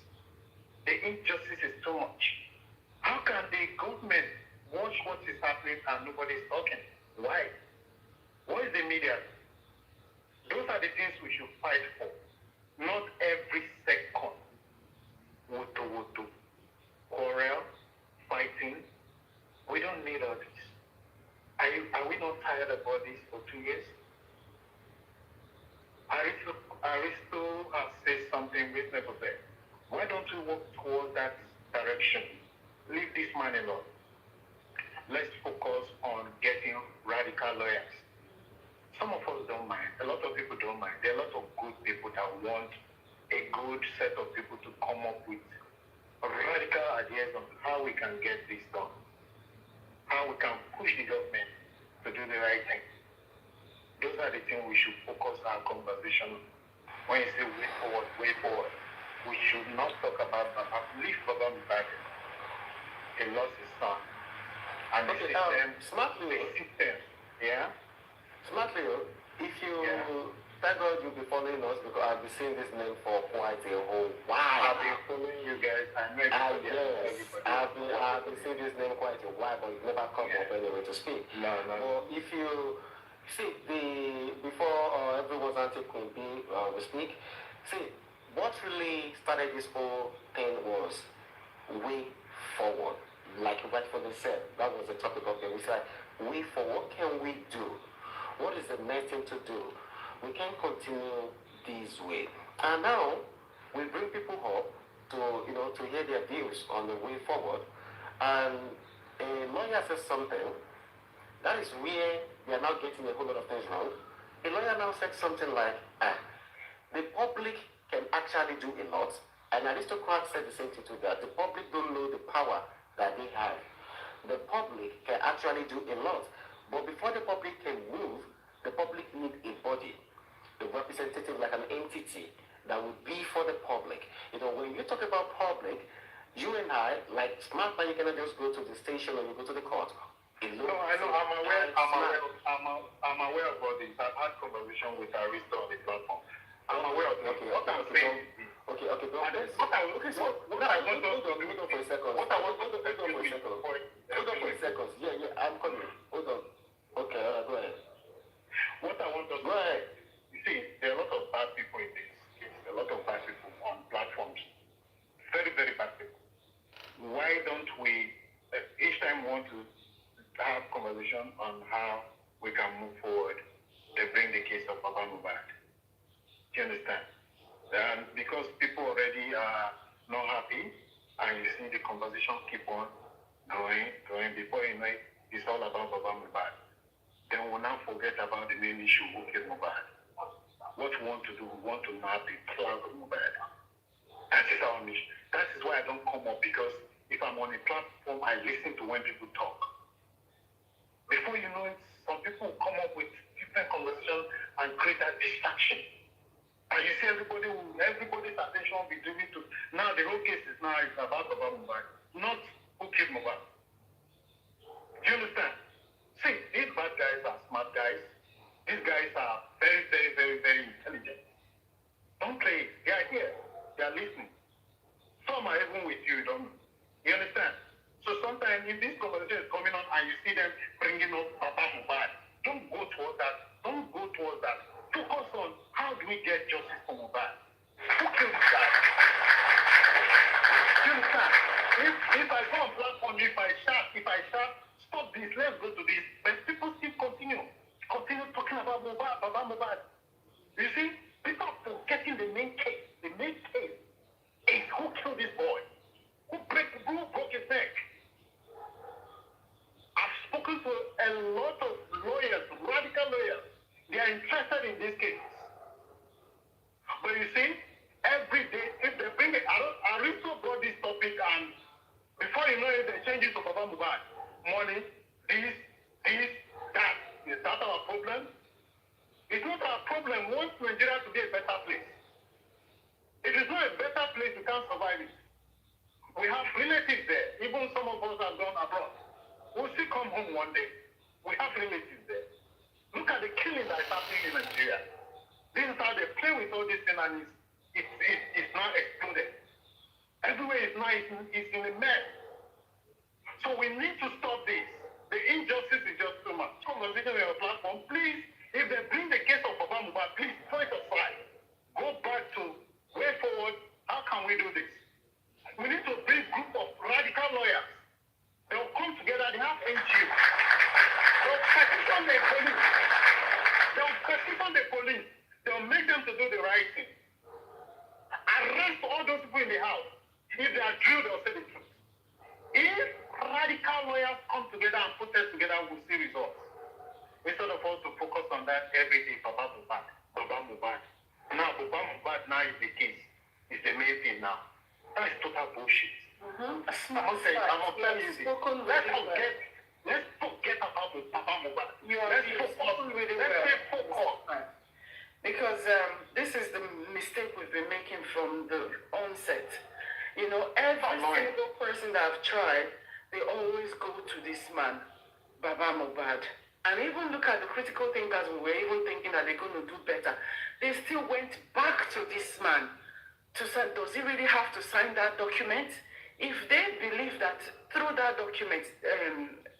The injustice is too much. How can the government watch what is happening and nobody's talking? Why? What is the media? Those are the things we should fight for. Not every second. Woto, quarrel, fighting. We don't need all this. Are we not tired about this for 2 years? Aristo has said something reasonable there. Why don't we work towards that direction? Leave this man alone. Let's focus on getting radical lawyers. Some of us don't mind. A lot of people don't mind. There are a lot of good people that want a good set of people to come up with radical ideas on how we can get this done. How we can push the government to do the right thing. Those are the things we should focus our conversation on. When you say way forward, we should not talk about Baba. Leave Baba Mohbad. He lost his son. And the system, yeah? Smartly, if you, thank God you'll be following us because I've been seeing this name for quite a whole while. I've been following you guys. I know everybody. I've been seeing this name quite a while, but you've never come up anyway to speak. No. But if you see before everyone's anti Queen B we speak, see what really started this whole thing was way forward. Like you rightfully said, that was the topic of the we said, way forward, what can we do? What is the next thing to do? We can continue this way. And now we bring people up to hear their views on the way forward. And a lawyer says something. That is where we are now getting a whole lot of things wrong. A lawyer now said something like, the public can actually do a lot. And Aristocrat said the same thing to that. The public don't know the power that they have. The public can actually do a lot. But before the public can move, the public need a body, a representative like an entity that will be for the public. When you talk about public, you and I, like smart man, you cannot just go to the station or you go to the court. No, I know. I'm aware of all this. I've had conversation with Aristo on the platform. I'm aware of this. What I'm saying. Okay, hold on for a second. Yeah, I'm coming. Hold on. Okay, go ahead. What I want to go ahead. You see, there are a lot of bad people in this case. A lot of bad people on platforms. Very, very bad people. Why don't we, each time we want to have conversation on how we can move forward, they bring the case of Baba Mohbad. Do you understand? And because people already are not happy, and you see the conversation keep on going, before you know it, it's all about Baba Mohbad. Then we'll now forget about the main issue, who killed Mohbad. What we want to do, we want to map the cloud of Mohbad. That is our mission. That is why I don't come up, because if I'm on a platform, I listen to when people talk. Before you know it, some people come up with different conversation and create that distraction. And you see everybody's attention will be driven to, now the whole case is about Mobile, not who killed Mobile. Do you understand? See, these bad guys are smart guys. These guys are very, very, very, very intelligent. Don't play it. They are here. They are listening. Some are even with you, you understand? So sometimes if this conversation is coming on and you see them bringing up Papa Mobile, don't go towards that. Don't go towards that. Focus on how do we get justice for Mobile. Who killed this guy? Do you understand? If I go on platform, if I shout, stop this, let's go to this. But people still continue talking about Mobile. You see, people are forgetting the main case. The main case is who killed this boy, who broke his neck. I've spoken to a lot of lawyers, radical lawyers. They are interested in this case. But you see, every day, if they bring it, Aristo brought this topic, and before you know it, they change it to Baba Mubad. Money, this, that. Is that our problem? It's not our problem. We want Nigeria to be a better place. If it's not a better place, we can't survive it. We have relatives there. Even some of us have gone abroad. We'll still come home one day. We have relatives there. Look at the killing that is happening in Nigeria. This is how they play with all this thing, and it's not exploded. Everywhere it's in a mess. So we need to stop this. The injustice is just too much. Conversation on your platform, please, if they bring the case of Baba Mubad, please throw it aside. Go back to way forward. How can we do this? We need to bring a group of radical lawyers. They'll come together. They have NGOs. They'll petition the police. They'll make them to do the right thing. Arrest all those people in the house. If they are drilled, they'll say the truth. If radical lawyers come together and put us together, we'll see results. Instead of us to focus on that every day, Baba Mubad. Now, Baba Mubad now is the case. It's the main thing now. That is total bullshit. I'm not telling you this. Let's forget about the Baba Mubad. Let's focus. Because this is the mistake we've been making from the onset. You know, every single person that I've tried, they always go to this man, Baba Mubad. And even look at the critical thinkers who were even thinking that they're going to do better. They still went back to this man to say, does he really have to sign that document? If they believe that through that document,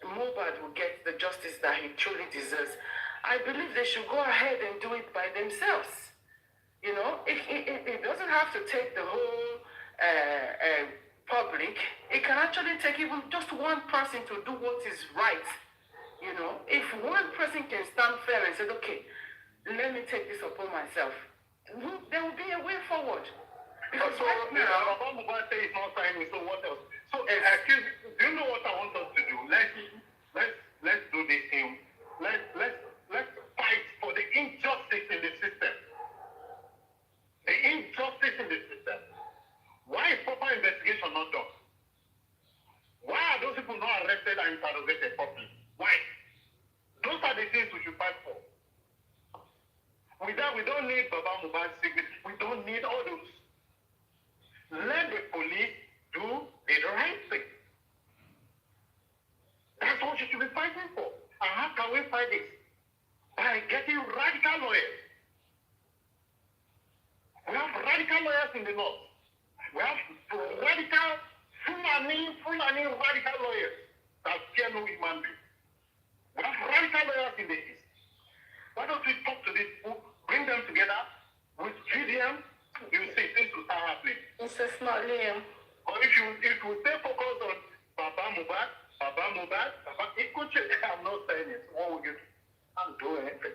Mubad will get the justice that he truly deserves, I believe they should go ahead and do it by themselves. You know, it doesn't have to take the whole public. It can actually take even just one person to do what is right. You know, if one person can stand fair and say, okay, let me take this upon myself, there will be a way forward. Because so, right now, Baba Mubad says he's not signing, so what else? So, excuse me, do you know what I want us to do? Let's do this thing. Let's fight for the injustice in the system. The injustice in the system. Why is proper investigation not done? Why are those people not arrested and interrogated properly? Why? Those are the things we should fight for. With that, we don't need Baba Mubad's signature. We don't need all those. Let the police do the right thing. That's what you should be fighting for. And how can we fight this? By getting radical lawyers. We have radical lawyers in the north. We have radical, Fulani radical lawyers that fear no human being. We have radical lawyers in the east. Why don't we talk to these people, bring them together with GDM? You see things will start happening. It's not Liam. Or if you stay focused on Baba Mubad, it could change. I'm not saying it. What will you do? I'm doing anything.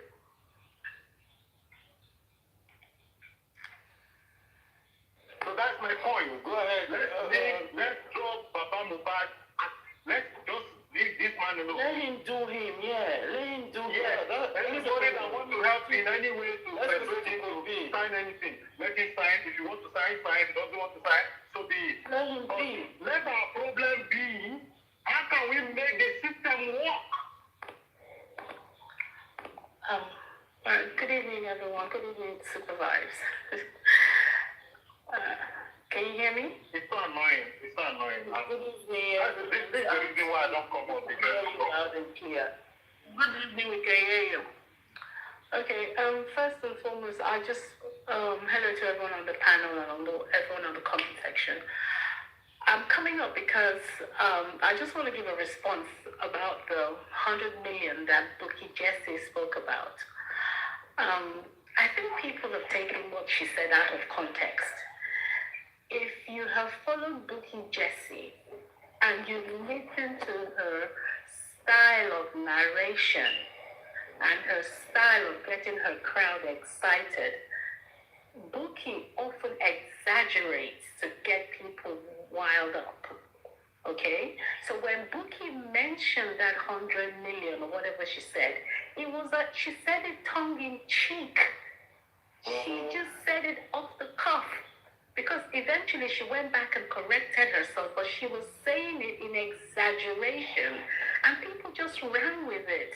So that's my point. Go ahead. Let's drop Baba Mubad. Let's just leave this man alone. Let him do him, yeah. Let him do him. Anybody that wants to help in any way to persuade him to sign anything, let him sign. If you want to sign, sign. If you don't want to sign, so be it. Let him be. Let our problem be, how can we make the system work? good evening, Supervibes. Can you hear me? It's so annoying. It's so annoying. Good evening. This is the reason why I don't come on because Loud and clear. Good evening, we can hear you. Okay, first and foremost, I just, hello to everyone on the panel and everyone on the comment section. I'm coming up because I just want to give a response about the 100 million that Bookie Jesse spoke about. I think people have taken what she said out of context. If you have followed Bookie Jesse and you listen to her style of narration and her style of getting her crowd excited, Bookie often exaggerates to get people wild up. Okay? So when Bookie mentioned that 100 million or whatever she said, it was that she said it tongue in cheek. She just said it off the cuff. Because eventually she went back and corrected herself, but she was saying it in exaggeration, and people just ran with it.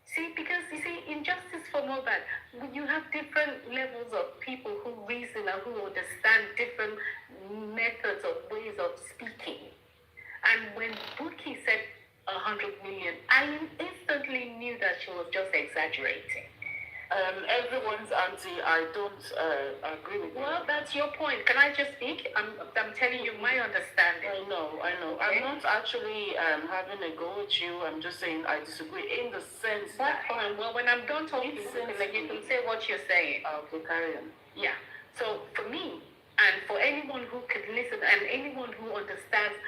See, because you see, in Justice for Mohbad, you have different levels of people who reason and who understand different methods of ways of speaking. And when Bookie said 100 million, I instantly knew that she was just exaggerating. Everyone's anti. I don't agree with you. Well, that's your point. Can I just speak? I'm telling you my understanding. I know. Okay. I'm not actually having a go at you. I'm just saying I disagree in the sense That's fine. Well, when I'm done talking, you can say what you're saying. Okay, carry on. Yeah. So for me, and for anyone who could listen, and anyone who understands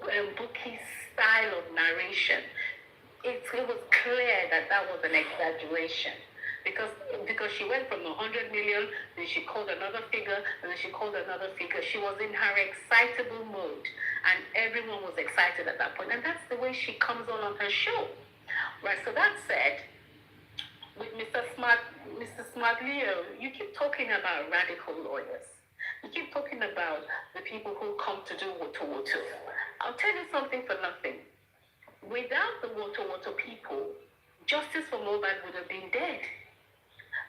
Bookie's style of narration, it was clear that was an exaggeration. Because she went from 100 million, then she called another figure, and then she called another figure. She was in her excitable mode, and everyone was excited at that point. And that's the way she comes on her show. Right, so that said, with Mr. Smart Leo, you keep talking about radical lawyers. You keep talking about the people who come to do woto. I'll tell you something for nothing. Without the woto people, Justice for Mohbad would have been dead.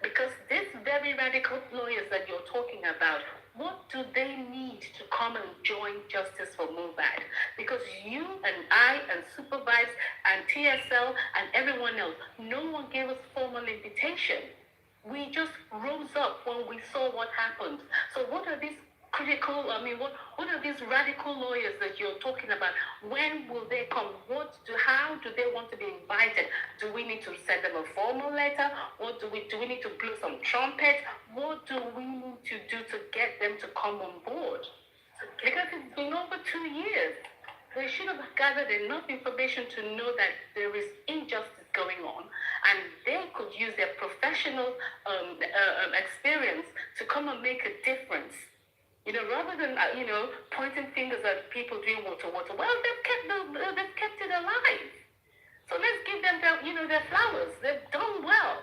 Because these very radical lawyers that you're talking about, what do they need to come and join Justice for Mohbad? Because you and I and Supervibes and TSL and everyone else, no one gave us formal invitation. We just rose up when we saw what happened. So what are these what are these radical lawyers that you're talking about? When will they come? How do they want to be invited? Do we need to send them a formal letter? Or do we need to blow some trumpet? What do we need to do to get them to come on board? Because it's been over 2 years. They should have gathered enough information to know that there is injustice going on, and they could use their professional experience to come and make a difference. Rather than pointing fingers at people doing water. Well, they've kept it alive. So let's give them their flowers. They've done well.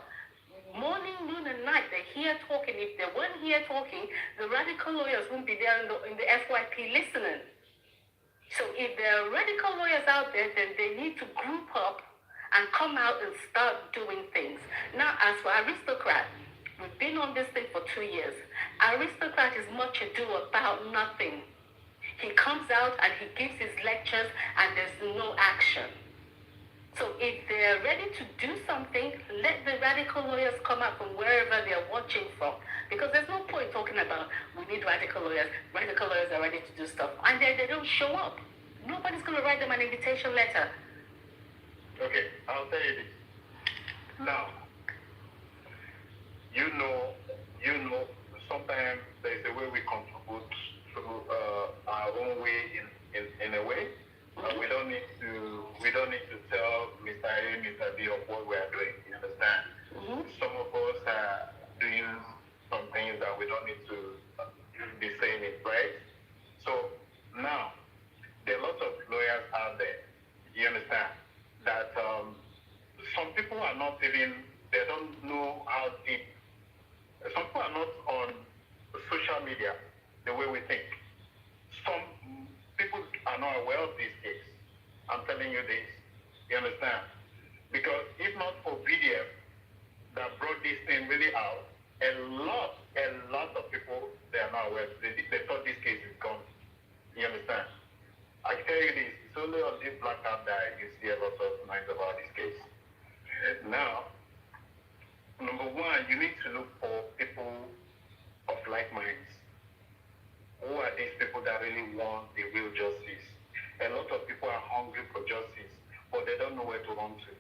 Morning, noon, and night, they're here talking. If they weren't here talking, the radical lawyers wouldn't be there in the FYP listening. So if there are radical lawyers out there, then they need to group up and come out and start doing things. Now, as for Aristocrat, we've been on this thing for 2 years. Aristocrat is much ado about nothing. He comes out and he gives his lectures and there's no action. So if they're ready to do something, let the radical lawyers come out from wherever they're watching from. Because there's no point talking about we need radical lawyers. Radical lawyers are ready to do stuff. And they don't show up. Nobody's going to write them an invitation letter. Okay, I'll tell you this. Now, you know, sometimes there's a way we contribute through our own way in a way. We don't need to tell Mr. A, Mr. B of what we are doing. You understand? Some of us are doing some things that we don't need to be saying it, right? So now there are lots of lawyers out there. You understand that some people are not even. They don't know how deep. Some people are not on social media the way we think. Some people are not aware of these things. I'm telling you this. You understand? Because if not for VDF, that brought this thing really out, a lot of people, they are not aware. They thought this case is gone. You understand? I tell you this, it's only on this blackout that you see a lot of noise about this case. Now, number one, you need to look for people of like minds. Who are these people that really want the real justice? A lot of people are hungry for justice, but they don't know where to run to.